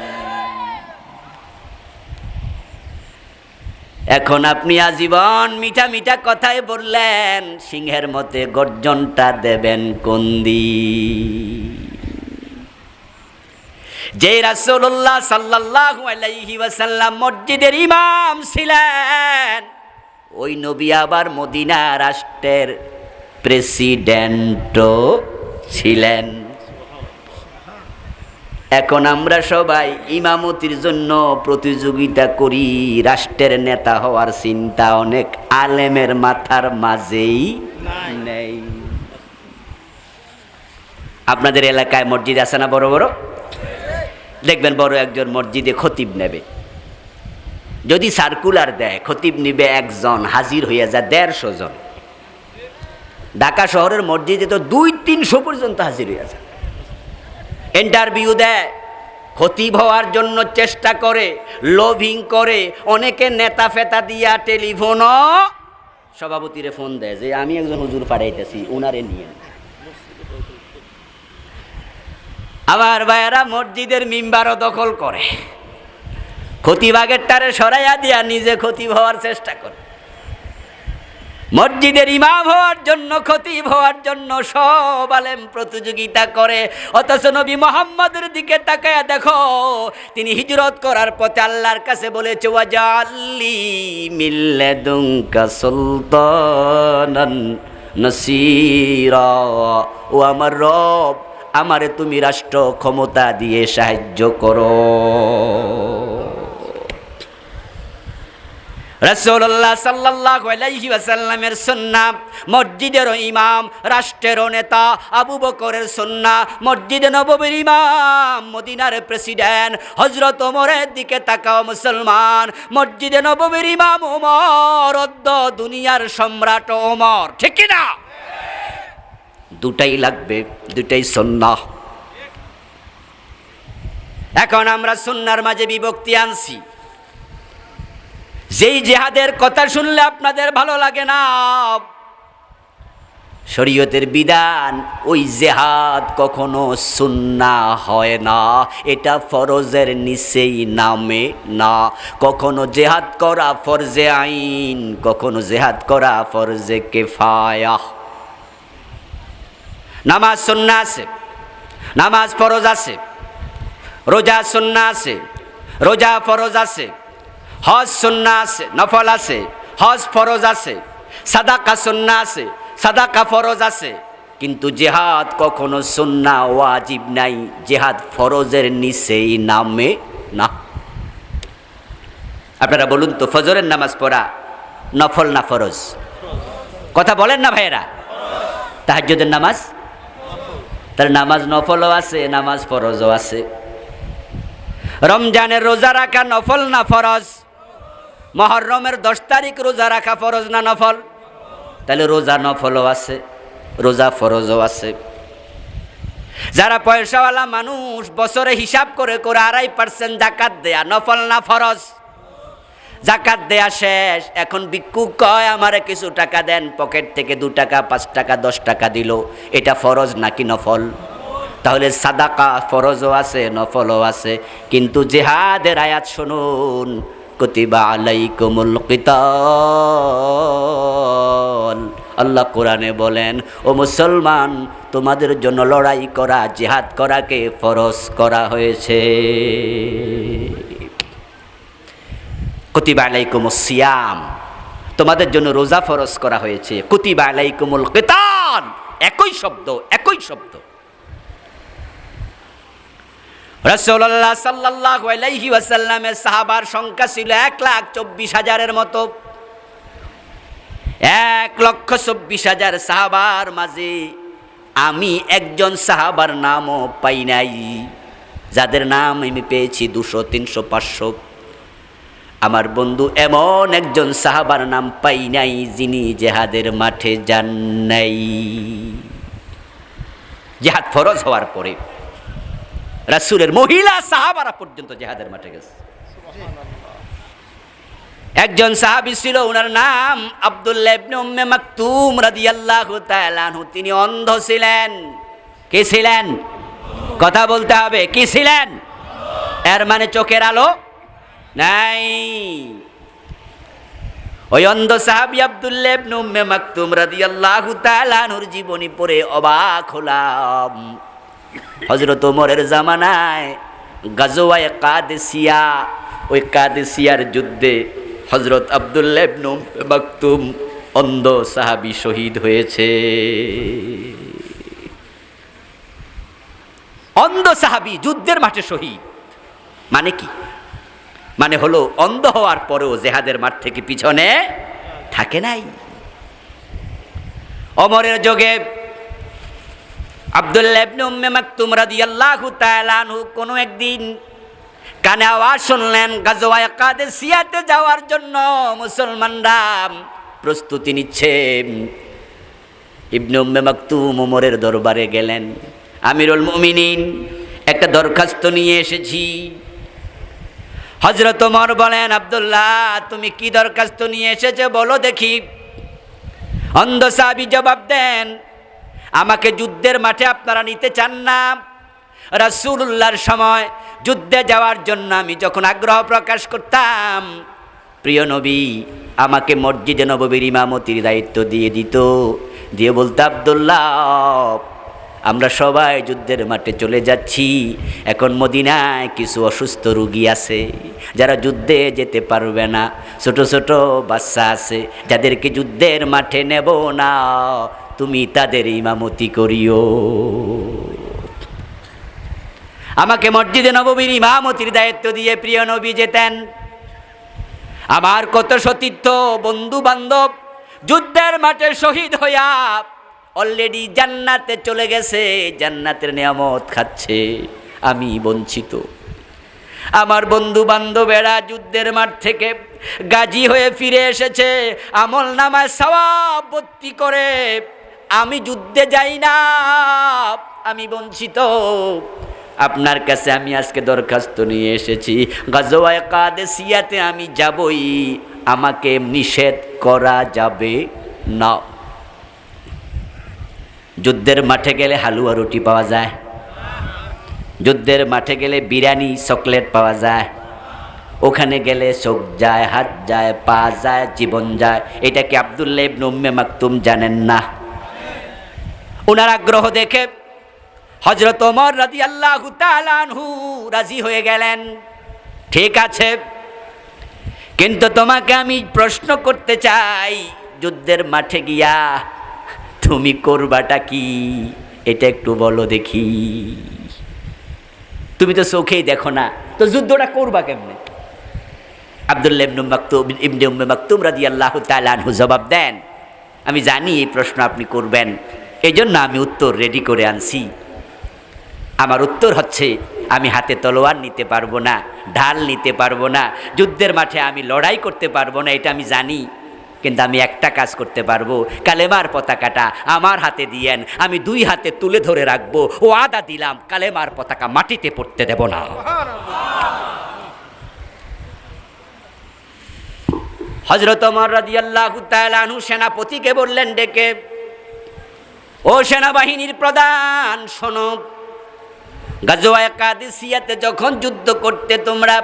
এখন আপনি আজীবন মিঠা মিঠা কথাই বললেন, সিংহের মতে গর্জনটা দেবেন কোন দিন? যে রাসূলুল্লাহ সাল্লাল্লাহু আলাইহি ওয়াসাল্লাম মসজিদের ইমাম ছিলেন, ওই নবী আবার মদিনা রাষ্ট্রের প্রেসিডেন্টও ছিলেন। এখন আমরা সবাই ইমামতির জন্য প্রতিযোগিতা করি, রাষ্ট্রের নেতা হওয়ার চিন্তা অনেক আলেমের মাথার মাঝেই নেই। আপনাদের এলাকায় মসজিদ আছে না বড় বড়? দেখবেন বড় একজন মসজিদে খতিব নেবে, যদি সার্কুলার দেয় খতিব নিবে একজন, হাজির হইয়া যায় 150 জন। ঢাকা শহরের মসজিদে তো 200-300 পর্যন্ত হাজির হইয়া যায়। ইন্টারভিউ দেয়, খতিব হওয়ার জন্য চেষ্টা করে, লোভিং করে, অনেকে নেতা ফেতা দিয়া টেলিফোনও সভাপতিরে ফোন দেয় যে আমি একজন হুজুর পাঠাইতেছি, উনারে নিয়ে। আমার ভাইয়েরা মসজিদের মিম্বারও দখল করে, খতিব আগেরটারে সরাইয়া দিয়া নিজে খতিব হওয়ার চেষ্টা করে। মসজিদের ইমাম হওয়ার জন্য, খতিব হওয়ার জন্য সব আলেম প্রতিযোগিতা করে। অথচ নবী মুহাম্মদের দিকে তাকায়া দেখো, তিনি হিজরত করার পথে আল্লাহর কাছে বলেছে ওয়াজআললি মিন লাদুনকা সুলতানান নাসীরা, ও আমার রব, আমারে তুমি রাষ্ট্র ক্ষমতা দিয়ে সাহায্য করো। রাসূলুল্লাহ সাল্লাল্লাহু আলাইহি ওয়াসাল্লামের সুন্নাহ, মসজিদেরও ইমাম, রাষ্ট্রেরও নেতা আবু বকরের সুন্নাহ, মসজিদে নববীর ইমাম, মদিনার প্রেসিডেন্ট হযরত ওমরের দিকে তাকাও মুসলমান, মসজিদে নববীর ইমাম ওমর, অদ্য দুনিয়ার সম্রাট ওমর, ঠিক কি না? দুটাই লাগবে, দুটাই সুন্নাহ। এখন আমরা সুন্নাহর মাঝে বিভক্তি আনছি। যেই জিহাদের কথা শুনলে আপনাদের ভালো লাগে না, শরীয়তের বিধান, ওই জিহাদ কখনো সুন্নাহ হয় না, এটা ফরজের নিচেই নামে না। কখনো জিহাদ করা ফরজে আইন, কখনো জিহাদ করা ফরজে কিফায়া। নামাজ সুন্নাহ আছে, নামাজ ফরজ আছে, রোজা সুন্নাহ আছে, রোজা ফরজ আছে, হজ সুন্নাহ আছে, নফল আছে, হজ ফরজ আছে, সাদাকা সুন্নাহ আছে, সাদাকা ফরজ আছে। কিন্তু জিহাদ কখনো সুন্নাহ ওয়াজিব নাই, জিহাদ ফরজের নিচেই নামে না। আপনারা বলুন তো, ফজরের নামাজ পড়া নফল না ফরজ? কথা বলেন না ভাইয়েরা? তাহাজ্জুদের নামাজ, তার নামাজ নফলও আছে, নামাজ ফরজও আছে। রমজানের রোজা রাখা নফল না ফরজ? মুহররমের 10 তারিখ রোজা রাখা ফরজ না নফল? তাহলে রোজা নফলও আছে, রোজা ফরজও আছে। যারা পয়সাওয়ালা মানুষ, বছরে হিসাব করে করে 2.5% জাকাত দেয়া, নফল না ফরজ? জাকাত দেয়া শেষ, এখন ভিক্ষুক কয় আমারে কিছু টাকা দেন, পকেট থেকে 2 টাকা 5 টাকা 10 টাকা দিল, এটা ফরজ নাকি নফল? তাহলে সাদাকা ফরজও আছে, নফলও আছে। কিন্তু জিহাদের আয়াত শুনুন, কুতিবা আলাইকুমুল কিতাল, আল্লাহ কোরআনে বলেন, ও মুসলমান, তোমাদের জন্য লড়াই করা, জিহাদ করাকে ফরজ করা হয়েছে। কুতিবা আলাইকুমুস সিয়াম, তোমাদের জন্য রোজা ফরজ করা হয়েছে। কুতিবা আলাইকুমুল কিতাল, একই শব্দ, একই শব্দ। রাসূলুল্লাহ সাল্লাল্লাহু আলাইহি ওয়াসাল্লামের সাহাবার সংখ্যা ছিল 1,24,000-এর মতো। 1,24,000 সাহাবার মাঝে আমি একজন সাহাবার নামও পাই নাই, যাদের নাম আমি পেয়েছি 200, 300, 500। আমার বন্ধু এমন একজন সাহাবার নাম পাই নাই যিনি জিহাদের মাঠে যান নাই। জিহাদ ফরজ হওয়ার পরে রাসূলের মহিলা সাহাবারা পর্যন্ত জিহাদের মাঠে গেছে। একজন সাহাবী ছিল, ওনার নাম আব্দুল্লাহ ইবনে উম্মে মাকতুম রাদিয়াল্লাহু তাআলা আনহু। তিনি অন্ধ ছিলেন। কি ছিলেন? কথা বলতে হবে, কি ছিলেন? এর মানে চোখের আলো নাই। ওই অন্ধ সাহাবী আব্দুল্লাহ ইবনে উম্মে মাকতুম রাদিয়াল্লাহু তাআলা আনহুর জীবনী পড়ে অবাক হলাম। হযরত ওমরের জামানায় গাজওয়ায়ে কাদেসিয়া, ওই কাদেসিয়ার যুদ্ধে হযরত আব্দুল্লাহ ইবনে উম্মে মাকতুম অন্ধ সাহাবী শহীদ হয়েছে। অন্ধ সাহাবী যুদ্ধের মাঠে শহীদ। মানে কি? মানে হলো অন্ধ হওয়ার পরেও জেহাদের মাঠ থেকে পিছনে থাকে নাই। ওমরের যুগে আব্দুল্লাহ ইবনে উম্মে মাকতুম রাদিয়াল্লাহু তাআলা আনহু কোনো একদিন কানে আওয়াজ শুনলেন গাজওয়ায়ে কাদেসিয়াতে যাওয়ার জন্য মুসলমানরা প্রস্তুতি নিচ্ছে। ইবনে উম্মে মাকতুম ওমরের দরবারে গেলেন, আমিরুল মুমিনিন, একটা দরখাস্ত নিয়ে এসেছি। হযরত ওমর বলেন, আব্দুল্লাহ তুমি কি দরখাস্ত নিয়ে এসেছো বলো দেখি। অন্ধ সাহাবী জবাব দেন, আমাকে যুদ্ধের মাঠে আপনারা নিতে চান না। রাসূলুল্লাহর সময় যুদ্ধে যাওয়ার জন্য আমি যখন আগ্রহ প্রকাশ করতাম, প্রিয় নবী আমাকে মসজিদে নববীর ইমামতির দায়িত্ব দিয়ে দিত, দিয়ে বলতো, আব্দুল্লাহ আমরা সবাই যুদ্ধের মাঠে চলে যাচ্ছি, এখন মদিনায় কিছু অসুস্থ রোগী আছে যারা যুদ্ধে যেতে পারবে না, ছোট ছোট বাচ্চা আছে যাদেরকে যুদ্ধের মাঠে নেব না, তুমি তাদের ইমামতি করিও। আমাকে মসজিদে নববীর ইমামতির দায়িত্ব দিয়ে প্রিয় নবী যেতেন। আমার কত সতীর্থ বন্ধু বান্ধব যুদ্ধের মাঠে শহীদ হইয়া অলরেডি জান্নাতে চলে গেছে, জান্নাতের নিয়ামত খাচ্ছে, আমি বঞ্চিত। আমার বন্ধু বান্ধবেরা যুদ্ধের মাঠ থেকে গাজী হয়ে ফিরে এসেছে, আমল নামায় সওয়াব ভর্তি করে, আমি যুদ্ধে যাই না, আমি বঞ্চিত। আপনার কাছে আমি আজকে দরখাস্ত নিয়ে এসেছি, গাজওয়ায়ে কাদেসিয়াতে আমি যাবই, আমাকে নিষেধ করা যাবে না। যুদ্ধের মাঠে গেলে হালুয়া রুটি পাওয়া যায়, যুদ্ধের মাঠে গেলে বিরিয়ানি চকলেট পাওয়া যায়, ওখানে গেলে চোখ যায়, হাত যায়, পা যায়, জীবন যায়। এটা কি আব্দুল্লাহ ইবনে উম্মে মাকতুম জানেন না? ওনার আগ্রহ দেখে হযরত ওমর রাদিয়াল্লাহু তাআলা আনহু রাজি হয়ে গেলেন, ঠিক আছে, কিন্তু তোমাকে আমি প্রশ্ন করতে চাই, যুদ্ধের মাঠে গিয়া তুমি করবাটা কি এটা একটু বলো দেখি। তুমি তো চোখেই দেখো না, তো যুদ্ধটা করবা কেমনে? আব্দুল্লাহ ইবনে উম্মে মাকতুম রাদিয়াল্লাহু তাআলা আনহু জবাব দেন, আমি জানি এই প্রশ্ন আপনি করবেন, এই জন্য আমি উত্তর রেডি করে আনছি। আমার উত্তর হচ্ছে, আমি হাতে তলোয়ার নিতে পারবো না, ঢাল নিতে পারবো না, যুদ্ধের মাঠে আমি লড়াই করতে পারবো না, এটা আমি জানি, কিন্তু আমি একটা কাজ করতে পারবো, কালেমার পতাকাটা আমার হাতে দিয়েন, আমি দুই হাতে তুলে ধরে রাখবো, ও ওয়াদা দিলাম কালেমার পতাকা মাটিতে পড়তে দেব না। হযরত ওমর রাদিয়াল্লাহু তাআলা আনহু সেনাপতিকে বললেন ডেকে, ও সেনাবাহিনীর প্রধান শোনো, গাজওয়ায়ে কাদেসিয়াতে যখন যুদ্ধ করতে তোমরা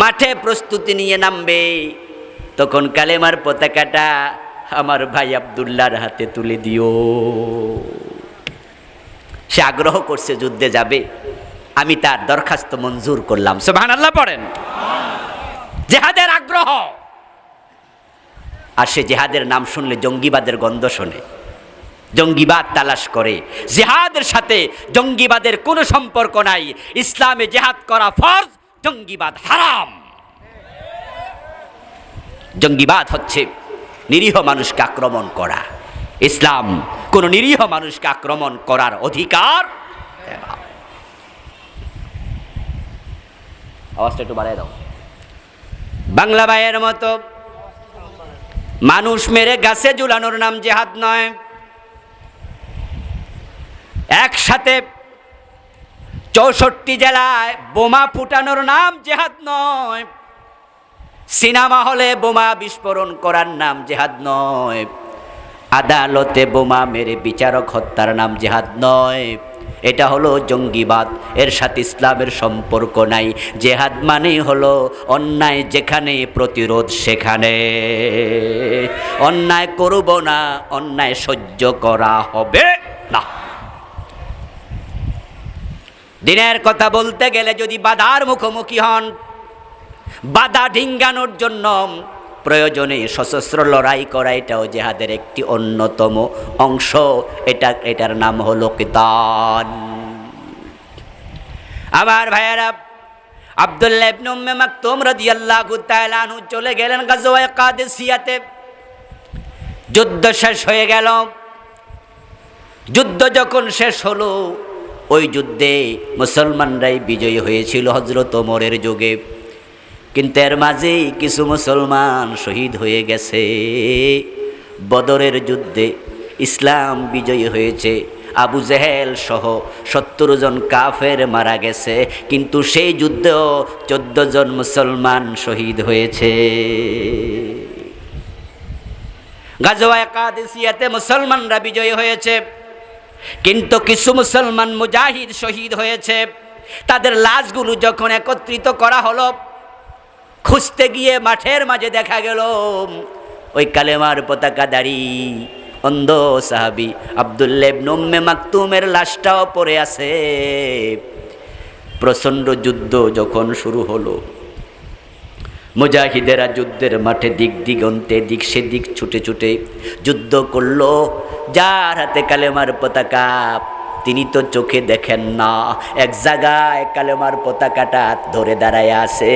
মাঠে প্রস্তুতি নিয়ে নামবে, তখন কালেমার পতাকাটা আমার ভাই আব্দুল্লাহর হাতে তুলে দিও। সে আগ্রহ করছে যুদ্ধে যাবে, আমি তার দরখাস্ত মঞ্জুর করলাম। সুবহানাল্লাহ পড়েন। জেহাদের আগ্রহ, আর সে জেহাদের নাম শুনলে জঙ্গিবাদের গন্ধ শোনে, জঙ্গিবাদ তালাশ করে। জেহাদের সাথে জঙ্গিবাদের কোনো সম্পর্ক নাই, ইসলামে জেহাদ করা ফরজ, জঙ্গিবাদ হারাম। জঙ্গিবাদ হচ্ছে নিরীহ মানুষকে আক্রমণ করা, ইসলাম কোন নিরীহ মানুষকে আক্রমণ করার অধিকার দেয় না। আওয়াজটা একটু বাড়ায় দাও। বাংলা ভাইয়ের মতো মানুষ মেরে গাছে ঝুলানোর নাম জেহাদ নয়, একসাথে 64 জেলায় বোমা ফুটানোর নাম জেহাদ নয়, সিনেমা হলে বোমা বিস্ফোরণ করার নাম জেহাদ নয়, আদালতে বোমা মেরে বিচারক হত্যার নাম জেহাদ নয়। এটা হলো জঙ্গিবাদ, এর সাথে ইসলামের সম্পর্ক নাই। জেহাদ মানে হলো অন্যায় যেখানে, প্রতিরোধ সেখানে। অন্যায় করব না, অন্যায় সহ্য করা হবে না। দিনের কথা বলতে গেলে যদি বাধার মুখোমুখি হন, বাধা ডিঙ্গানোর জন্য প্রয়োজনে সশস্ত্র লড়াই করা, এটাও জেহাদের একটি অন্যতম অংশ। এটার নাম হলো কিতাল। আমার ভাইয়েরা, আব্দুল্লাহ ইবনে উম্মে মাকতুম রাদিয়াল্লাহু তাআলা আনহু চলে গেলেন গাজওয়ায়ে কাদেসিয়াতে। যুদ্ধ শেষ হয়ে গেল। যুদ্ধ যখন শেষ হলো, ওই যুদ্ধে মুসলমানরাই বিজয়ী হয়েছিল হযরত ওমরের যুগে। কিন্তু এর মাঝেই কিছু মুসলমান শহীদ হয়ে গেছে। বদরের যুদ্ধে ইসলাম বিজয়ী হয়েছে, আবু জেহেল সহ 70 জন কাফের মারা গেছে, কিন্তু সেই যুদ্ধেও 14 জন মুসলমান শহীদ হয়েছে। গাজওয়ায়ে কাদেসিয়াতে মুসলমানরা বিজয়ী হয়েছে, কিন্তু কিছু মুসলমান মুজাহিদ শহীদ হয়েছে। তাদের লাশগুলো যখন একত্রিত করা হলো, খুঁজতে গিয়ে মাঠের মাঝে দেখা গেল ওই কালেমার পতাকাধারী অন্ধ সাহাবী আব্দুল্লাহ ইবনে উম্মে মাকতুমের লাশটাও পড়ে আছে। প্রচণ্ড যুদ্ধ যখন শুরু হলো, মুজাহিদেরা যুদ্ধের মাঠে দিক দিগন্তে দিক সেদিক ছুটে ছুটে যুদ্ধ করলো। যার হাতে কালেমার পতাকা, তিনি তো চোখে দেখেন না, এক জায়গায় কালেমার পতাকাটা ধরে দাঁড়ায় আছে।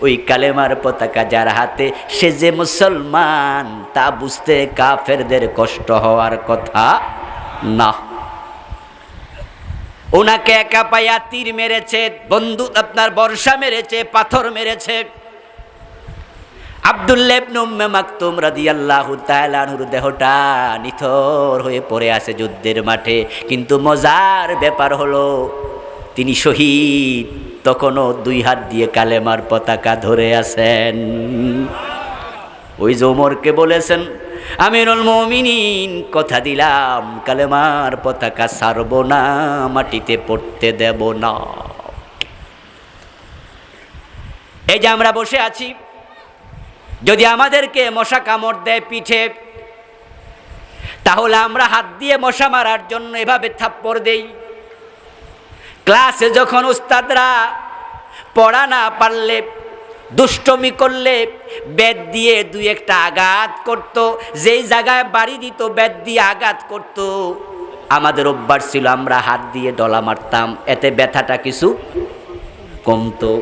ওই কালেমার পতাকা যার হাতে, সে যে মুসলমান তা বুঝতে কাফেরদের কষ্ট হওয়ার কথা না। ওনাকে একা পায়া তীর মেরেছে, বন্দুক বর্ষা মেরেছে, পাথর মেরেছে। আব্দুল্লাহ ইবনে উম্মে মাকতুম রাদিয়াল্লাহু তাআলা আনহুর দেহটা নিথর হয়ে পড়ে আছে যুদ্ধের মাঠে। কিন্তু মজার ব্যাপার হলো, তিনি শহীদ, তখনও 2 হাত দিয়ে কালেমার পতাকা ধরে আছেন। ওই যে ওমরকে বলেছেন, আমিরুল মুমিনিন, কথা দিলাম কালেমার পতাকা ছাড়ব না, মাটিতে পড়তে দেব না। এই যে আমরা বসে আছি, যদি আমাদেরকে মশা কামড় দেয় পিঠে, তাহলে আমরা হাত দিয়ে মশা মারার জন্য এভাবে থাপ্পড় দেই। ক্লাসে যখন উস্তাদরা পড়া না পারলে, দুষ্টমি করলে বেত দিয়ে 2-1টা আঘাত করত, যেই জায়গায় বাড়ি দিত বেত দিয়ে আঘাত করত, আমাদের অভ্যাস ছিল আমরা হাত দিয়ে ডলা মারতাম, এতে ব্যথাটা কিছু কমতো।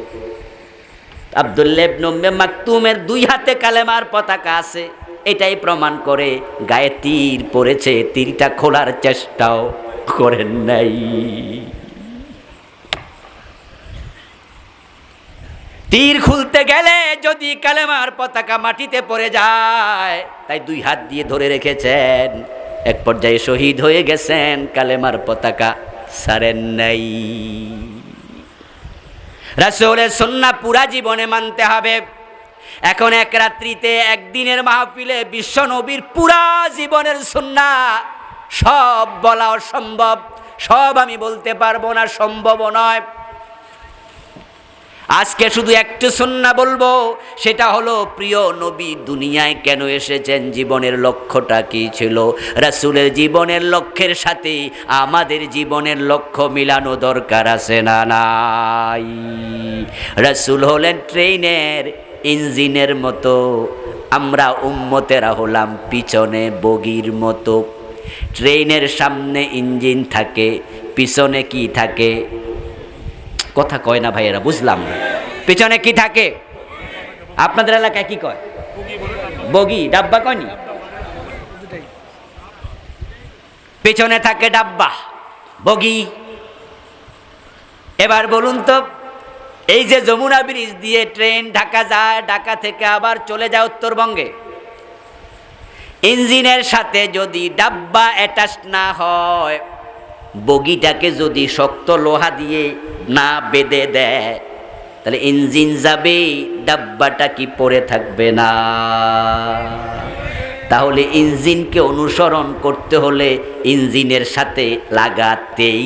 আব্দুল্লাহ ইবনে উম্মে মাকতুমের 2 হাতে কালেমার পতাকা আছে, এটাই প্রমাণ করে গায়ে তীর পড়েছে, তীরটা খোলার চেষ্টাও করেন নাই। তীর খুলতে গেলে যদি কালেমার পতাকা মাটিতে পড়ে যায়, তাই 2 হাত দিয়ে ধরে রেখেছেন। এক পর্যায়ে শহীদ হয়ে গেছেন, কালেমার পতাকা ছাড়েন নাই। রাসূলের সুন্নাহ পুরা জীবনে মানতে হবে। এখন এক রাত্রিতে, একদিনের মাহফিলে বিশ্ব নবীর পুরা জীবনের সুন্নাহ সব বলা অসম্ভব, সব আমি বলতে পারবো না, সম্ভব নয়। আজকে শুধু একটু সুন্নাহ বলবো, সেটা হলো প্রিয় নবী দুনিয়ায় কেন এসেছেন, জীবনের লক্ষ্যটা কি ছিল। রাসূলের জীবনের লক্ষ্যের সাথে আমাদের জীবনের লক্ষ্য মিলানো দরকার আছে না নাই? রাসূল হলেন ট্রেনের ইঞ্জিনের মতো, আমরা উম্মতেরা হলাম পিছনে বগির মতো। ট্রেনের সামনে ইঞ্জিন থাকে, পিছনে কি থাকে? কথা কয় না ভাইয়েরা, বুঝলাম না। পিছনে কি থাকে? আপনাদের এলাকায় কি কয়? বগি, ডাব্বা কয়নি? পিছনে থাকে ডাব্বা, বগি। এবার বলুন তো, এই যে যমুনা ব্রিজ দিয়ে ট্রেন ঢাকা যায়, ঢাকা থেকে আবার চলে যায় উত্তরবঙ্গে, ইঞ্জিনের সাথে যদি ডাব্বা অ্যাটাচ না হয়, বগিটাকে যদি শক্ত লোহা দিয়ে না বেঁধে দেয়, তাহলে ইঞ্জিন যাবে, ডাব্বাটা কি পড়ে থাকবে না? তাহলে ইঞ্জিনকে অনুসরণ করতে হলে ইঞ্জিনের সাথে লাগাতেই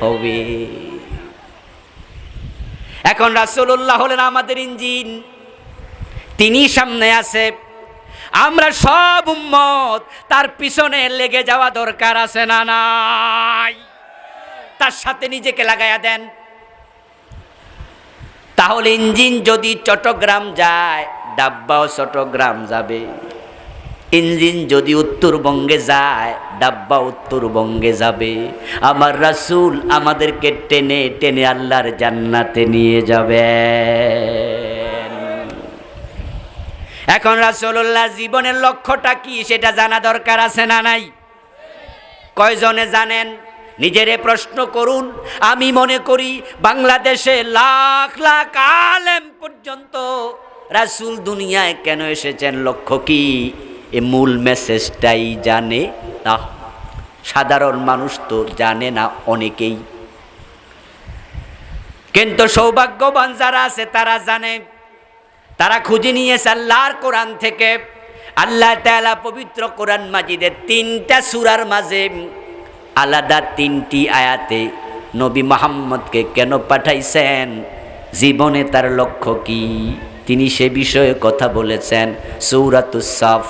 হবে। এখন রাসূলুল্লাহ হলেন আমাদের ইঞ্জিন, তিনি সামনে আছে, আমরা সব উম্মত তার পিছনে লেগে যাওয়া দরকার আছে না নাই? তার সাথে নিজেকে লাগায়া দেন। তাহলে ইঞ্জিন যদি চট্টগ্রাম যায়, ডাব্বাও চট্টগ্রাম যাবে। ইঞ্জিন যদি উত্তরবঙ্গে যায়, ডাব্বা উত্তরবঙ্গে যাবে। আমার রাসূল আমাদেরকে টেনে টেনে আল্লাহর জান্নাতে নিয়ে যাবে। এখন রাসূলুল্লাহ জীবনের লক্ষ্যটা কি সেটা জানা দরকার আছে না নাই? কয়জনে জানেন? নিজেরে প্রশ্ন করুন। আমি মনে করি বাংলাদেশে লাখ লাখ আলেম পর্যন্ত রাসূল দুনিয়ায় কেন এসেছেন, লক্ষ্য কি, এ মূল মেসেজটাই জানে না। সাধারণ মানুষ তো জানে না অনেকেই, কিন্তু সৌভাগ্যবান যারা আছে তারা জানে। তারা খুঁজে নিয়েছে আল্লাহর কোরআন থেকে। আল্লাহ তাআলা পবিত্র কোরআন মাজিদের 3টা সূরার মাঝে আলাদা 3টি আয়াতে নবী মুহাম্মদকে কেন পাঠাইছেন, জীবনে তার লক্ষ্য কি, তিনি সে বিষয়ে কথা বলেছেন। সূরাতুস সাফ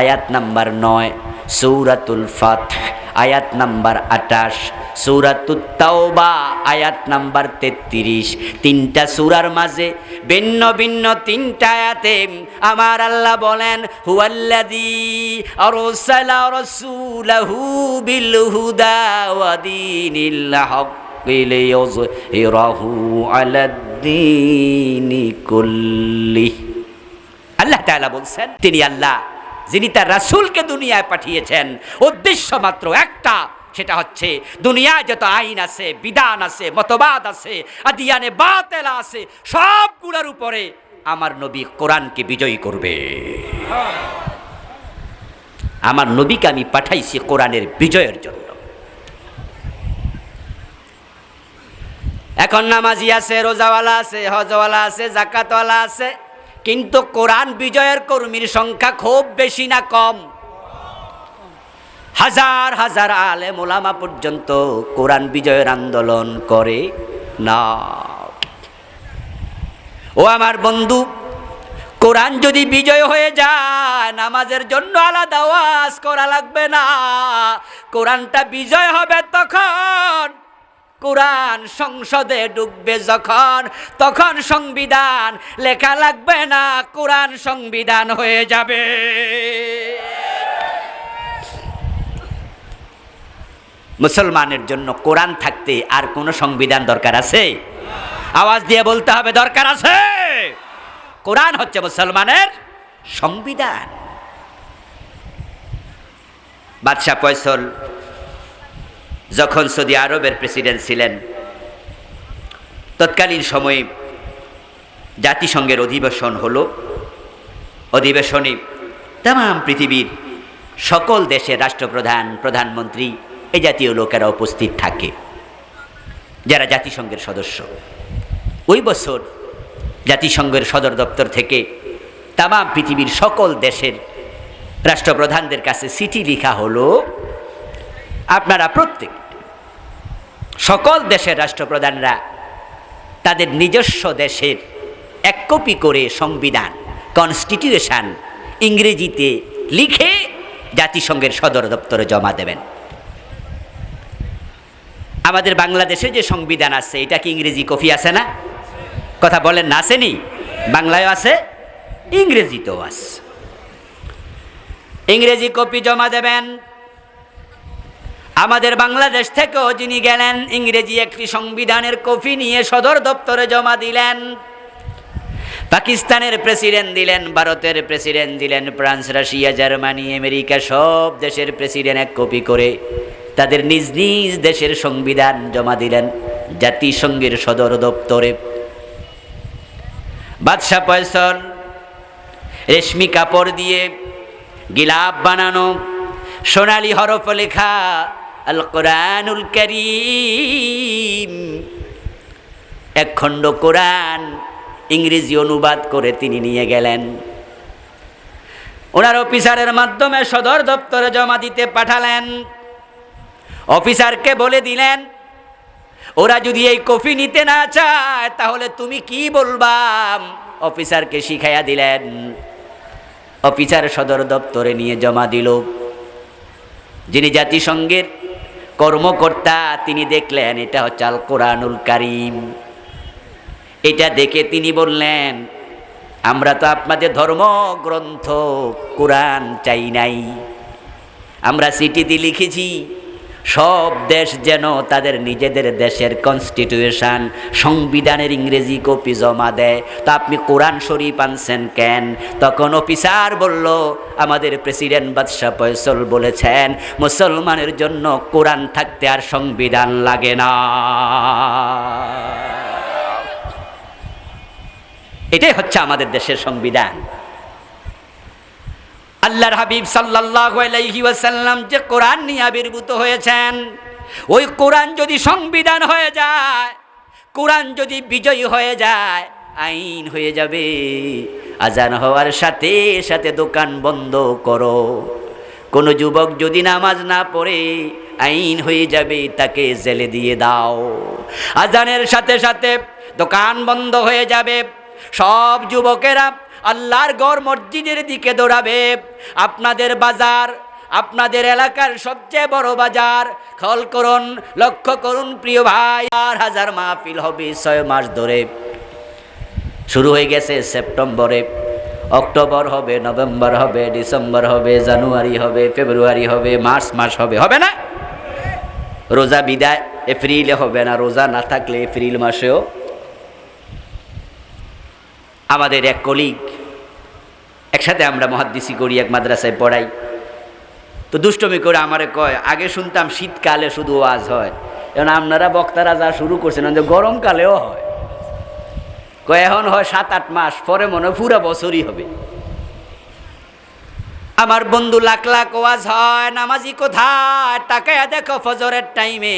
আয়াত নাম্বার 9, সূরাতুল ফাতহ আয়াত নাম্বার 28, সূরাতুত তাওবা আয়াত নাম্বার 33। 3টা সূরার মাঝে ভিন্ন ভিন্ন 3টা আয়াতে আমার আল্লাহ বলেন, হুয়াল্লাযী আরসালা রাসূলাহু বিল হুদা ওয়া দীনিল হক লিইয়ুযহিরাহু আলাদ-দীনি কুল্লিহি। আল্লাহ তাআলা বলছেন তিনি আল্লাহ যিনি তার রাসূলকে দুনিয়ায় পাঠিয়েছেন, উদ্দেশ্য মাত্র একটা, সেটা হচ্ছে দুনিয়ায় যত আইন আছে, বিধান আছে, মতবাদ আছে, আদিয়ানে বাতিল আছে, সবগুলোর উপরে আমার নবী কোরআনকে বিজয়ী করবে। আমার নবীকে আমি পাঠাইছি কোরআনের বিজয়ের জন্য। এখন নামাজি আছে, রোজাওয়ালা আছে, হজওয়ালা আছে, যাকাতওয়ালা আছে, কিন্তু কোরআন বিজয়ের কর্মীর সংখ্যা খুব বেশি না কম? হাজার হাজার আলেম ওলামা পর্যন্ত কোরআন বিজয়ের আন্দোলন করে না। ও আমার বন্ধু, কোরআন যদি বিজয় হয়ে যায়, নামাজের জন্য আলাদা ওয়াজ করা লাগবে না। কোরআনটা বিজয় হবে তখন কোরআন সংসদে ঢুকবে যখন, তখন সংবিধান লেখা লাগবে না, কোরআন সংবিধান হয়ে যাবে। মুসলমানের জন্য কোরআন থাকতে আর কোনো সংবিধান দরকার আছে? আওয়াজ দিয়ে বলতে হবে, দরকার আছে। কোরআন হচ্ছে মুসলমানের সংবিধান। বাদশাহ ফয়সল যখন সৌদি আরবের প্রেসিডেন্ট ছিলেন, তৎকালীন সময়ে জাতিসংঘের অধিবেশন হলো। অধিবেশনে তাম পৃথিবীর সকল দেশের রাষ্ট্রপ্রধান, প্রধানমন্ত্রী, এই জাতীয় লোকেরা উপস্থিত থাকে যারা জাতিসংঘের সদস্য। ওই বছর জাতিসংঘের সদর দপ্তর থেকে তাম পৃথিবীর সকল দেশের রাষ্ট্রপ্রধানদের কাছে চিঠি লেখা হলো, আপনারা প্রত্যেক সকল দেশের রাষ্ট্রপ্রধানরা তাদের নিজস্ব দেশের 1 কপি করে সংবিধান, কনস্টিটিউশন ইংরেজিতে লিখে জাতিসংঘের সদর দপ্তরে জমা দেবেন। আমাদের বাংলাদেশে যে সংবিধান আছে, এটা কি ইংরেজি কপি আছে না? কথা বলেন না, আসেনি? বাংলায়ও আছে, ইংরেজিতেও আছে। ইংরেজি কপি জমা দেবেন। আমাদের বাংলাদেশ থেকেও যিনি গেলেন, ইংরেজি একটি সংবিধানের কপি নিয়ে সদর দপ্তরে জমা দিলেন। পাকিস্তানের প্রেসিডেন্ট দিলেন, ভারতের প্রেসিডেন্ট দিলেন, ফ্রান্স, রাশিয়া, জার্মানি, আমেরিকা, সব দেশের প্রেসিডেন্ট 1 কপি করে তাদের নিজ নিজ দেশের সংবিধান জমা দিলেন জাতিসংঘের সদর দপ্তরে। বাদশাহ ফয়সল রেশমি কাপড় দিয়ে গিলাফ বানানো, সোনালী হরফ লেখা আল কোরআনুল কারীম, 1 খণ্ড কোরআন ইংরেজি অনুবাদ করে তিনি নিয়ে গেলেন। ওনার অফিসারের মাধ্যমে সদর দপ্তরে জমা দিতে পাঠালেন। অফিসারকে বলে দিলেন, ওরা যদি এই কপি নিতে না চায় তাহলে তুমি কি বলবা? অফিসারকে শিখাইয়া দিলেন। অফিসার সদর দপ্তরে নিয়ে জমা দিল। যিনি জাতিসংঘের কর্মকর্তা তিনি দেখলেন এটা হচ্ছে আল কোরআনুল কারীম। এটা দেখে তিনি বললেন, আমরা তো আপনাদের ধর্মগ্রন্থ কোরআন চাই নাই। আমরা চিঠিতে লিখেছি সব দেশ যেন তাদের নিজেদের দেশের কনস্টিটিউশন সংবিধানের ইংরেজি কপি জমা দেয়। তা আপনি কোরআন শরীফ আনছেন কেন? তখন অফিসার বলল, আমাদের প্রেসিডেন্ট বাদশাহ ফয়সল বলেছেন মুসলমানের জন্য কোরআন থাকতে আর সংবিধান লাগে না। এটাই হচ্ছে আমাদের দেশের সংবিধান। আল্লাহর হাবিব সাল্লাল্লাহু আলাইহি ওয়াসাল্লাম যে কোরআন নিয়ে আবির্ভূত হয়েছেন, ওই কোরআন যদি সংবিধান হয়ে যায়, কোরআন যদি বিজয়ী হয়ে যায়, আইন হয়ে যাবে। আজান হওয়ার সাথে সাথে দোকান বন্ধ করো। কোনো যুবক যদি নামাজ না পড়ে, আইন হয়ে যাবে, তাকে জেলে দিয়ে দাও। আজানের সাথে সাথে দোকান বন্ধ হয়ে যাবে। সব যুবকেরা আল্লাহর ঘর মসজিদের দিকে দৌড়াবে। আপনাদের বাজার, আপনাদের এলাকার সবচেয়ে বড় বাজার, খেয়াল করুন, লক্ষ্য করুন প্রিয় ভাই, 4,000 মাহফিল হবে 6 মাস ধরে। শুরু হয়ে গেছে সেপ্টেম্বরে, অক্টোবর হবে, নভেম্বর হবে, ডিসেম্বর হবে, জানুয়ারি হবে, ফেব্রুয়ারি হবে, মার্চ মাস হবে, হবে না? রোজা বিদায় এপ্রিলে হবে না? রোজা না থাকলে এপ্রিল মাসেও। আমাদের এক কলিগ, একসাথে আমরা মুহাদ্দিসি করি, এক মাদ্রাসায় পড়াই, তো দুষ্টমি করে আমারে কয়, আগে শুনতাম শীতকালে শুধু ওয়াজ হয়, এখন আপনারা বক্তারা যা শুরু করছেন গরমকালেও হয়। কয় এখন হয় 7-8 মাস, পরে মনে হয় পুরা বছরই হবে। আমার বন্ধু, লাখ লাখ ওয়াজ হয়, নামাজি কোথায়? তাকায়া দেখো ফজরের টাইমে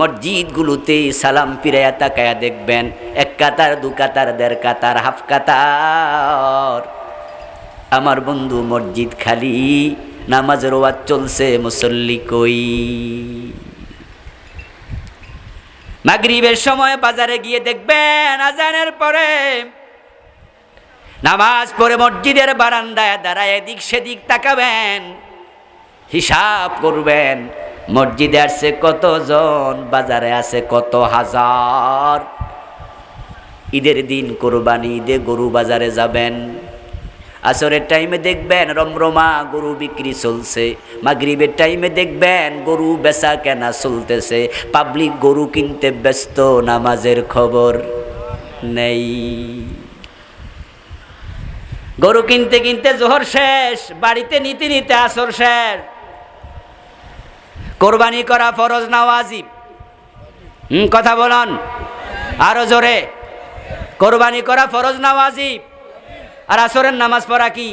মসজিদগুলোতে সালাম ফিরাইয়া তাকায়া দেখবেন 1 কাতার, 2 কাতার, 1.5 কাতার, হাফ কাতার। আমার বন্ধু, মসজিদ খালি, নামাজের ওয়াজ চলছে, মুসল্লি কই? মাগরিবের সময় বাজারে গিয়ে দেখবেন আজানের পরে নামাজ পড়ে মসজিদের বারান্দায় দাঁড়ায় এদিক সেদিক তাকাবেন, হিসাব করবেন মসজিদে আসছে কতজন, বাজারে আছে কত হাজার। ঈদের দিন কোরবানি ঈদে গরু বাজারে যাবেন, আসরের টাইমে দেখবেন রমরমা গরু বিক্রি চলছে, মাগরিবের টাইমে দেখবেন গরু বেচা কেনা চলতেছে, পাবলিক গরু কিনতে ব্যস্ত, নামাজের খবর নেই। গরু কিনতে কিনতে জোহর শেষ, বাড়িতে নিতে নিতে আসর শেষ। কোরবানি করা ফরজ না ওয়াজিব? কথা বলুন আরো জোরে। কোরবানি করা ফরজ না ওয়াজিব? আর আসরের নামাজ পড়া কি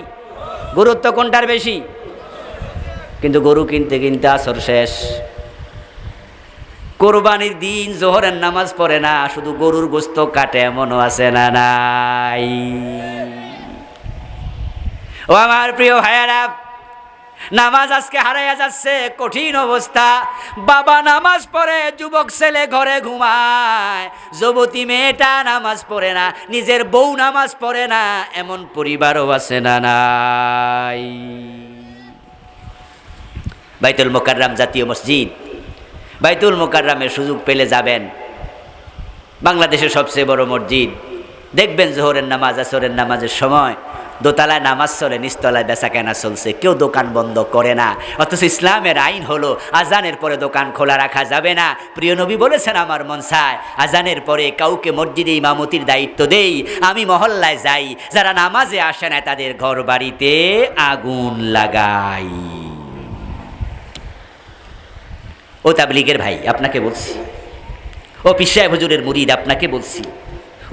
গুরুত্ব কোনটার বেশি? কিন্তু গরু কিনতে কিনতে আসর শেষ। কোরবানির দিন জোহরের নামাজ পড়ে না, শুধু গরুর গোস্ত কাটে, এমনও আছে না নাই? ও আমার প্রিয় ভাইয়ারা, নামাজ আজকে হারাইয়া যাচ্ছে, কঠিন অবস্থা। বাবা নামাজ পড়ে, যুবক ছেলে ঘরে ঘুমায়, যুবতী মেয়েটা নামাজ পড়ে না, নিজের বউ নামাজ পড়ে না, এমন পরিবারও আছে না নাই? বাইতুল মোকাররম জাতীয় মসজিদ, বাইতুল মোকাররমের সুযোগ পেলে যাবেন। বাংলাদেশের সবচেয়ে বড় মসজিদ। দেখবেন জোহরের নামাজ, আসরের নামাজের সময় দোতলায় নামাজ চলে, নিচতলায় বেচা কেনা চলছে, কেউ দোকান বন্ধ করে না। অথচ ইসলামের আইন হলো আজানের পরে দোকান খোলা রাখা যাবে না। প্রিয় নবী বলেছেন, আমার মন চায় আজানের পরে কাউকে মসজিদে ইমামতির দায়িত্ব দেই, আমি মহল্লায় যাই, যারা নামাজে আসে না তাদের ঘর বাড়িতে আগুন লাগাই। ও তাবলীগের ভাই আপনাকে বলছি, ও পীর সাহেব হুজুরের মুরিদ আপনাকে বলছি,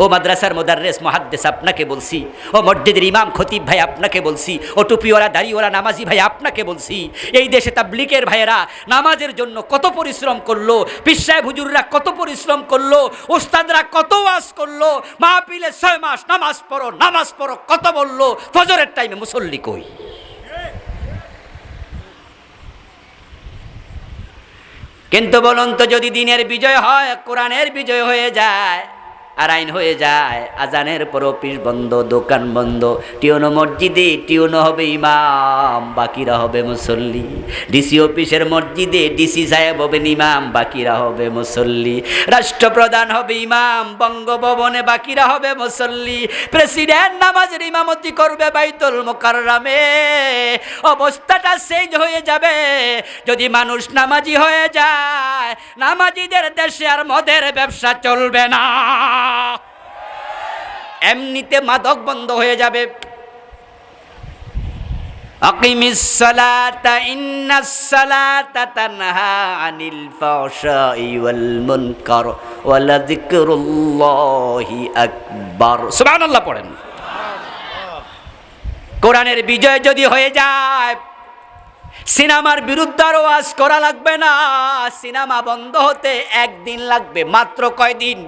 ও মাদ্রাসার মুদাররিস মুহাদ্দিস আপনাকে বলছি, ও মসজিদের ইমাম খতিব ভাই আপনাকে বলছি, ও টুপিওয়ালা দাড়িওয়ালা নামাজি ভাই আপনাকে বলছি, এই দেশে তাবলীগের ভাইয়েরা নামাজের জন্য কত পরিশ্রম করলো, পীর সাহেব হুজুররা কত পরিশ্রম করলো, উস্তাদরা কত ওয়াজ করলো, মাহফিলে 6 মাস নামাজ পড়ো নামাজ পড়ো কত বললো, ফজরের টাইমে মুসল্লি কই? কিন্তু বলুন তো, যদি দিনের বিজয় হয়, কোরআনের বিজয় হয়ে যায়, আর আইন হয়ে যায় আজানের পর অফিস বন্ধ, দোকান বন্ধ, টিউনো মসজিদে টিউনো হবে ইমাম, বাকিরা হবে মুসল্লি। ডিসি অফিসের মসজিদে ডিসি সাহেব হবেন ইমাম, বাকিরা হবে মুসল্লি। রাষ্ট্রপ্রধান হবে ইমাম, বঙ্গভবনে বাকিরা হবে মুসল্লি। প্রেসিডেন্ট নামাজের ইমামতি করবে বাইতুল মুকাররমে। অবস্থাটা চেঞ্জ হয়ে যাবে যদি মানুষ নামাজি হয়ে যায়। নামাজিদের দেশে আর মদের ব্যবসা চলবে না, এমনিতে মাদক বন্ধ হয়ে যাবে। আকিমিস সালাতা ইন্নাস সালাতা তানহা আনিল ফাহশাই ওয়াল মুনকার ওয়া লাযিকরুল্লাহি আকবার। সুবহানাল্লাহ পড়েন। কোরআনের বিজয় যদি হয়ে যায়, সিনেমার বিরুদ্ধে আর ওয়াজ করা লাগবে না। সিনেমা বন্ধ হতে একদিন লাগবে, মাত্র কয়দিন?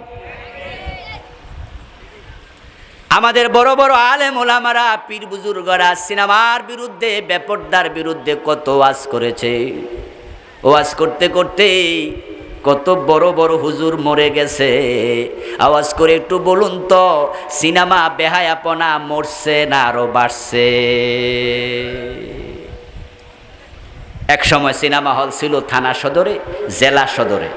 আমাদের বড় বড় আলেম ওলামারা, পীর বুজুর্গরা সিনেমার বিরুদ্ধে, বেপরদার বিরুদ্ধে কত ওয়াজ করেছে। ওয়াজ করতে করতে কত বড় বড় হুজুর মরে গেছে। আওয়াজ করে একটু বলুন তো, সিনেমা বেহায়াপনা মরছে না আরো বাড়ছে? এক সময় সিনেমা হল ছিল থানা সদরে, জেলা সদরে,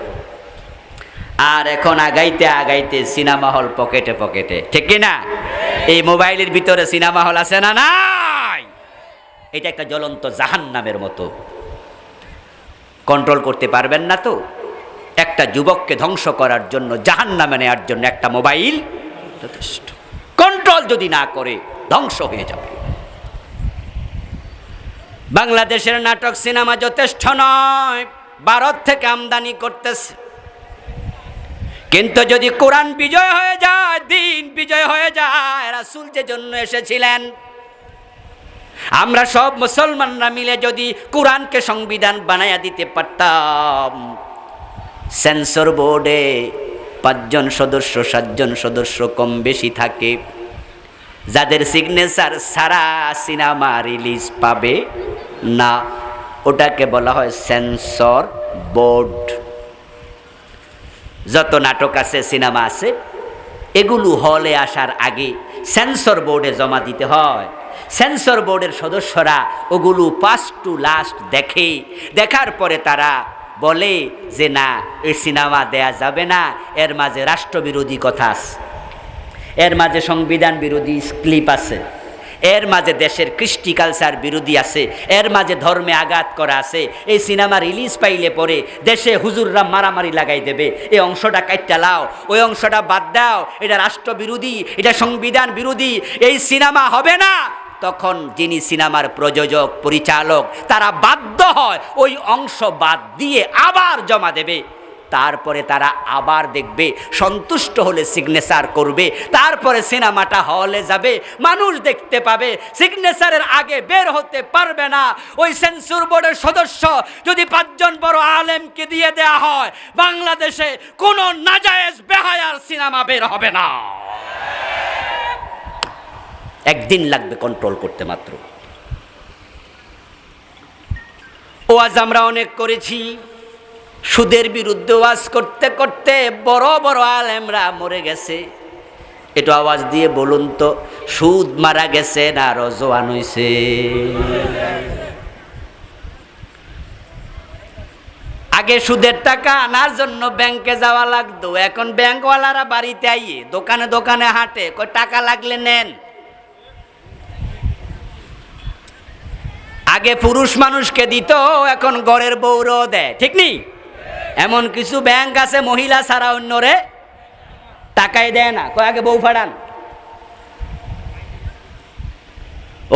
আর এখন আগাইতে আগাইতে সিনেমা হল পকেটে পকেটে, ঠিক কিনা? এই মোবাইলের ভিতরে সিনেমা হল আছে না নাই? এটা একটা জ্বলন্ত জাহান্নামের মতো। কন্ট্রোল করতে পারবেন না তো? একটা যুবককে ধ্বংস করার জন্য, জাহান্নামে নেওয়ার জন্য একটা মোবাইল যথেষ্ট। কন্ট্রোল যদি না করে ধ্বংস হয়ে যাবে। বাংলাদেশের নাটক সিনেমা যথেষ্ট নয়, ভারত থেকে আমদানি করতেছে। কিন্তু যদি কোরআন বিজয় হয়ে যায়, দিন বিজয় হয়ে যায়, রাসূল যে জন্য এসেছিলেন, আমরা সব মুসলমানরা মিলে যদি কোরআনকে সংবিধান বানায়া দিতে পারতাম, সেন্সর বোর্ডে 5 জন সদস্য 7 জন সদস্য কম বেশি থাকে, যাদের সিগনেচার ছাড়া সিনেমা রিলিজ পাবে না, ওটাকে বলা হয় সেন্সর বোর্ড। যত নাটক আছে, সিনেমা আছে, এগুলো হলে আসার আগে সেন্সর বোর্ডে জমা দিতে হয়। সেন্সর বোর্ডের সদস্যরা ওগুলো ফার্স্ট টু লাস্ট দেখে, দেখার পরে তারা বলে যে না, এই সিনেমা দেয়া যাবে না, এর মাঝে রাষ্ট্রবিরোধী কথা আছে, এর মাঝে সংবিধান বিরোধী ক্লিপ আছে, এর মাঝে দেশের কৃষ্টি কালচার বিরোধী আছে, এর মাঝে ধর্মে আঘাত করা আছে। এই সিনেমা রিলিজ পাইলে পরে দেশে হুজুররা মারামারি লাগাই দেবে, এই অংশটা কাইট্টা লাও, ওই অংশটা বাদ দাও, এটা রাষ্ট্রবিরোধী, এটা সংবিধান বিরোধী, এই সিনেমা হবে না। তখন যিনি সিনেমার প্রযোজক পরিচালক, তারা বাধ্য হয় ওই অংশ বাদ দিয়ে আবার জমা দেবে। তারপরে তারা আবার দেখবে, সন্তুষ্ট হলে সিগনেচার করবে, তারপরে সিনেমাটা হলে যাবে, মানুষ দেখতে পাবে। সিগনেচারের আগে বের হতে পারবে না। ওই সেন্সর বোর্ডের সদস্য যদি 5 জন বড় আলেমকে দিয়ে দেয়া হয়, বাংলাদেশে কোনো নাজায়েজ বেহায়ার সিনেমা বের হবে না। একদিন লাগবে কন্ট্রোল করতে মাত্র। ওয়াজ আমরা অনেক করেছি, সুদের বিরুদ্ধে ওয়াজ করতে করতে বড় বড় আলেমরা মরে গেছে। একটু আওয়াজ দিয়ে বলুন তো, সুদ মারা গেছে না আরো জোয়ান হইছে? আগে সুদের টাকা আনার জন্য ব্যাংকে যাওয়া লাগতো, এখন ব্যাংকওয়ালারা বাড়িতে আইয়ে দোকানে দোকানে হাঁটে, কই টাকা লাগলে নেন। আগে পুরুষ মানুষকে দিত, এখন ঘরের বউরও দেয়, ঠিক নেই? এমন কিছু ব্যাংক আছে মহিলা ছাড়া অন্যরে টাকাই দেয় না, কয় আগে বউ ফাড়ান।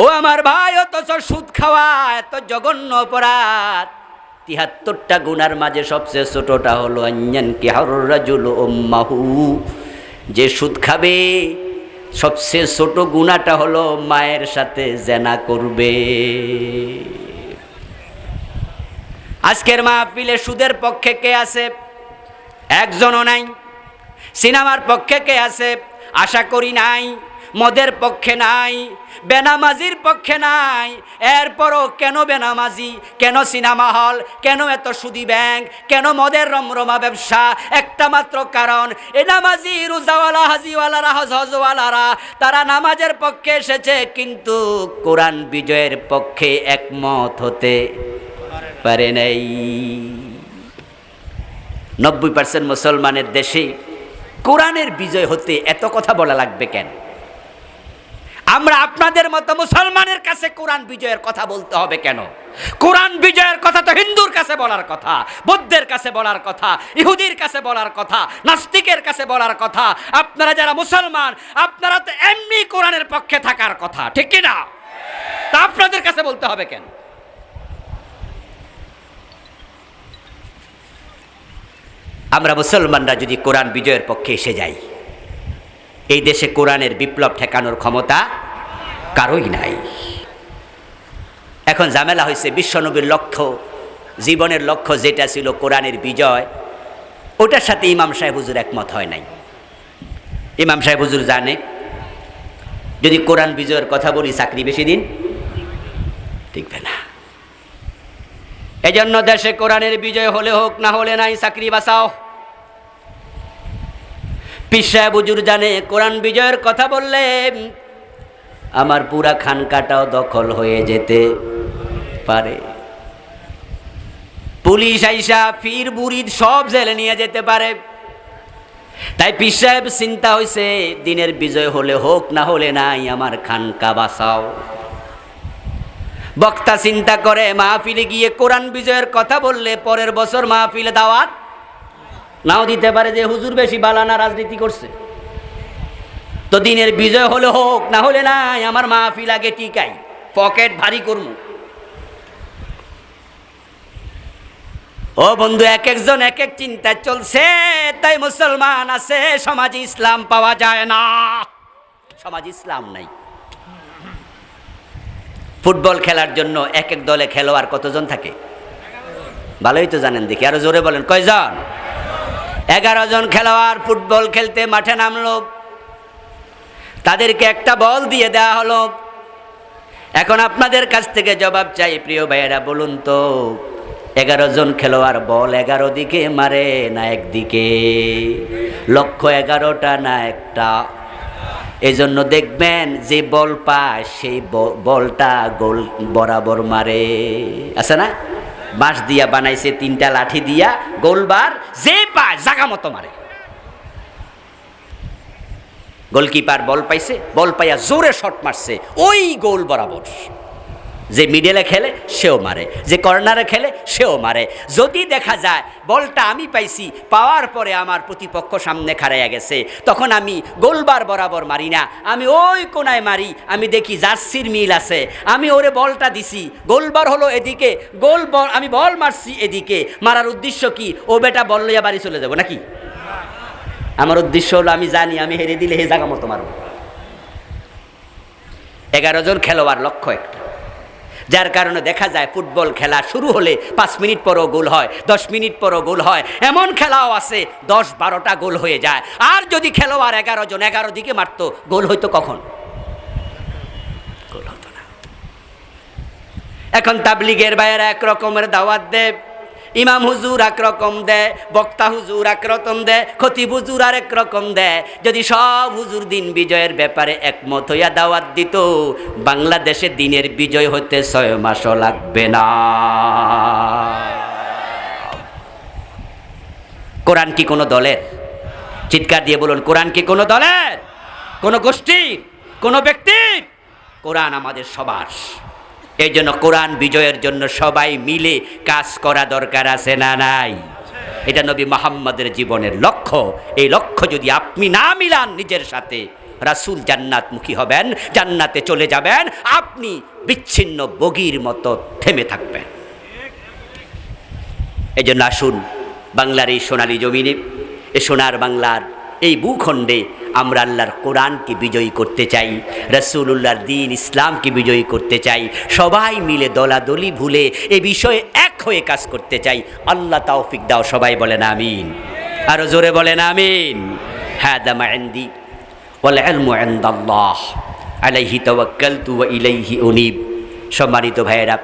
ও আমার ভাই, অথচ সুদ খাওয়া এত জঘন্য অপরাধ। 73টা গুনার মাঝে সবচেয়ে ছোটটা হলো আনয়ান কি হাররাজুল উম্মাহু, যে সুদ খাবে সবচেয়ে ছোট গুনাহটা হলো মায়ের সাথে জেনা করবে। আজকের মাহফিলে সুদের পক্ষে কে আছে? একজনও নাই। সিনেমার পক্ষে কে আছে? আশা করি নাই। মদের পক্ষে নাই, বেনামাজির পক্ষে নাই। এরপরও কেন বেনামাজি, কেন সিনেমা হল, কেন এত সুদি ব্যাংক, কেন মদের রমরমা ব্যবসা? একটা মাত্র কারণ, এ নামাজি রোজাওয়ালা হাজিওয়ালারা হজওয়ালারা তারা নামাজের পক্ষে এসেছে, কিন্তু কোরআন বিজয়ের পক্ষে একমত হতে পারে নাই। 90% মুসলমানের দেশে কোরআনের বিজয় হতে এত কথা বলা লাগবে কেন? আমরা আপনাদের মতো মুসলমানের কাছে কোরআন বিজয়ের কথা বলতে হবে কেন? কোরআন বিজয়ের কথা তো হিন্দুর কাছে বলার কথা, বৌদ্ধের কাছে বলার কথা, ইহুদির কাছে বলার কথা, নাস্তিকের কাছে বলার কথা। আপনারা যারা মুসলমান, আপনারা তো এমনি কোরআনের পক্ষে থাকার কথা, ঠিক কি না? তা আপনাদের কাছে বলতে হবে কেন? আমরা মুসলমানরা যদি কোরআন বিজয়ের পক্ষে এসে যাই, এই দেশে কোরআনের বিপ্লব ঠেকানোর ক্ষমতা কারোই নাই। এখন ঝামেলা হয়েছে, বিশ্বনবীর লক্ষ্য, জীবনের লক্ষ্য যেটা ছিল কোরআনের বিজয়, ওটার সাথে ইমাম সাহেব হুজুর একমত হয় নাই। ইমাম সাহেব হুজুর জানে যদি কোরআন বিজয়ের কথা বলি চাকরি বেশি দিন টিকবে না। এজন্য দেশে কোরআনের বিজয় হলে হোক, না হলে নাই, চাকরি বাঁচাও। পীর সাহেব হুজুর জানে কোরআন বিজয়ের কথা বললে আমার পুরা খানকাটাও দখল হয়ে যেতে পারে, পুলিশ আইসা পীর মুরিদ সব জেলে নিয়ে যেতে পারে। তাই পীর সাহেব চিন্তা হয়েছে দিনের বিজয় হলে হোক, না হলে নাই, আমার খানকা বাঁচাও। বক্তা চিন্তা করে মাহফিলে গিয়ে কোরআন বিজয়ের কথা বললে পরের বছর মাহফিলে দাওয়াত নাও দিতে পারে, যে হুজুর বেশি বালানা রাজনীতি করছে। তো দিনের বিজয় হলে হোক, না হলে নাই, আমার মাহফিল আগে টিকাই, পকেট ভারী করমু। ও বন্ধু, এক একজন এক এক চিন্তায় চলছে। তাই মুসলমান আছে, সমাজে ইসলাম পাওয়া যায় না, সমাজে ইসলাম নাই। ফুটবল খেলার জন্য এক এক দলে খেলোয়াড় কতজন থাকে? ভালোই তো জানেন, দেখি আরো জোরে বলেন, কয়জন? 11 জন খেলোয়াড় ফুটবল খেলতে মাঠে নামলো। তাদেরকে একটা বল দিয়ে দেওয়া হলো। এখন আপনাদের কাছ থেকে জবাব চাই, প্রিয় ভাইয়েরা, বলুন তো 11 জন খেলোয়াড় বল 11 দিকে মারে না একদিকে? লক্ষ্য 11টা না একটা? এজন্য দেখবেন যে বল পায় সেই বলটা গোল বরাবর মারে, আছে না? বাঁশ দিয়া বানাইছে 3টা লাঠি দিয়া, গোলবার যে পায় জাগা মতো মারে। গোলকিপার বল পাইছে, বল পাইয়া জোরে শট মারছে ওই গোল বরাবর। যে মিডলে খেলে সেও মারে, যে কর্নারে খেলে সেও মারে। যদি দেখা যায় বলটা আমি পাইছি, পাওয়ার পরে আমার প্রতিপক্ষ সামনে খাড়াইয়া গেছে, তখন আমি গোলবার বরাবর মারি না, আমি ওই কোনায় মারি। আমি দেখি জার্সির মিল আছে, আমি ওরে বলটা দিছি, গোলবার হলো এদিকে, গোল বল আমি বল মারছি এদিকে। মারার উদ্দেশ্য কি? ও বেটা বল লইয়া বাড়ি চলে যাব নাকি? আমার উদ্দেশ্য হলো আমি জানি আমি হেরে দিলে হে জায়গা মতো মারব। 11 জন খেলোয়াড়, লক্ষ্য একটা। যার কারণে দেখা যায় ফুটবল খেলা শুরু হলে 5 মিনিট পরও গোল হয়, 10 মিনিট পরও গোল হয়। এমন খেলাও আছে 10-12টা গোল হয়ে যায়। আর যদি খেলোয়াড় 11 জন 11 দিকে মারতো, গোল হইতো কখন? গোল হতো না। এখন তাবলিগের ভাইয়েরা এক রকমের দাওয়াত দেয়, ইমাম হুজুর এক রকম দেয়, বক্তা হুজুর এক রকম দেয়, খতিব হুজুর আর এক রকম দেয়। যদি সব হুজুর দিন বিজয়ের ব্যাপারে একমত হইয়া দাওয়াত দিত, বাংলাদেশে দিনের বিজয় হতে 6 মাসও লাগবে না। কোরআন কি কোনো দলের? চিৎকার দিয়ে বলুন, কোরআন কি কোনো দলের, কোনো গোষ্ঠীর, কোনো ব্যক্তির? কোরআন আমাদের সবার। এই জন্য কোরআন বিজয়ের জন্য সবাই মিলে কাজ করা দরকার আছে না নাই? এটা নবী মুহাম্মদের জীবনের লক্ষ্য। এই লক্ষ্য যদি আপনি না মিলান নিজের সাথে, রাসূল জান্নাতমুখী হবেন, জান্নাতে চলে যাবেন, আপনি বিচ্ছিন্ন বগির মতো থেমে থাকবেন। এই জন্য আসুন বাংলার এই সোনালী জমিনে, এই সোনার বাংলার এই ভূখণ্ডে আমরা আল্লাহর কোরআনকে বিজয়ী করতে চাই, রাসূলুল্লাহর দ্বীন ইসলামকে বিজয়ী করতে চাই। সবাই মিলে দলাদলি ভুলে এ বিষয়ে এক হয়ে কাজ করতে চাই। আল্লাহ তৌফিক দাও, সবাই বলেন আমিন, আরো জোরে বলেন আমিন। হাদা মা ইনদি ওয়াল ইলমু ইনদাল্লাহ আলাইহি তাওয়াক্কালতু ওয়া ইলাইহি উনীব। সম্মানিত ভাইয়েরা,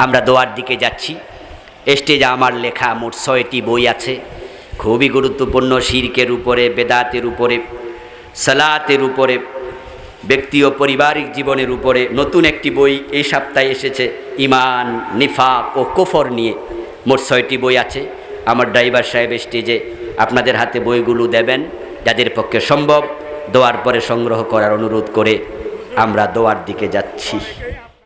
আমরা দোয়ার দিকে যাচ্ছি। স্টেজে আমার লেখা মোট 6টি বই আছে, খুবই গুরুত্বপূর্ণ। শিরকের উপরে, বেদাতের উপরে, সালাতের উপরে, ব্যক্তি ও পারিবারিক জীবনের উপরে। নতুন একটি বই এই সপ্তাহে এসেছে, ঈমান, নিফাক ও কুফর নিয়ে। মোট 6টি বই আছে। আমার ড্রাইভার সাহেব স্টেজে আপনাদের হাতে বইগুলো দেবেন, যাদের পক্ষে সম্ভব দোয়ার পরে সংগ্রহ করার অনুরোধ করে আমরা দোয়ার দিকে যাচ্ছি।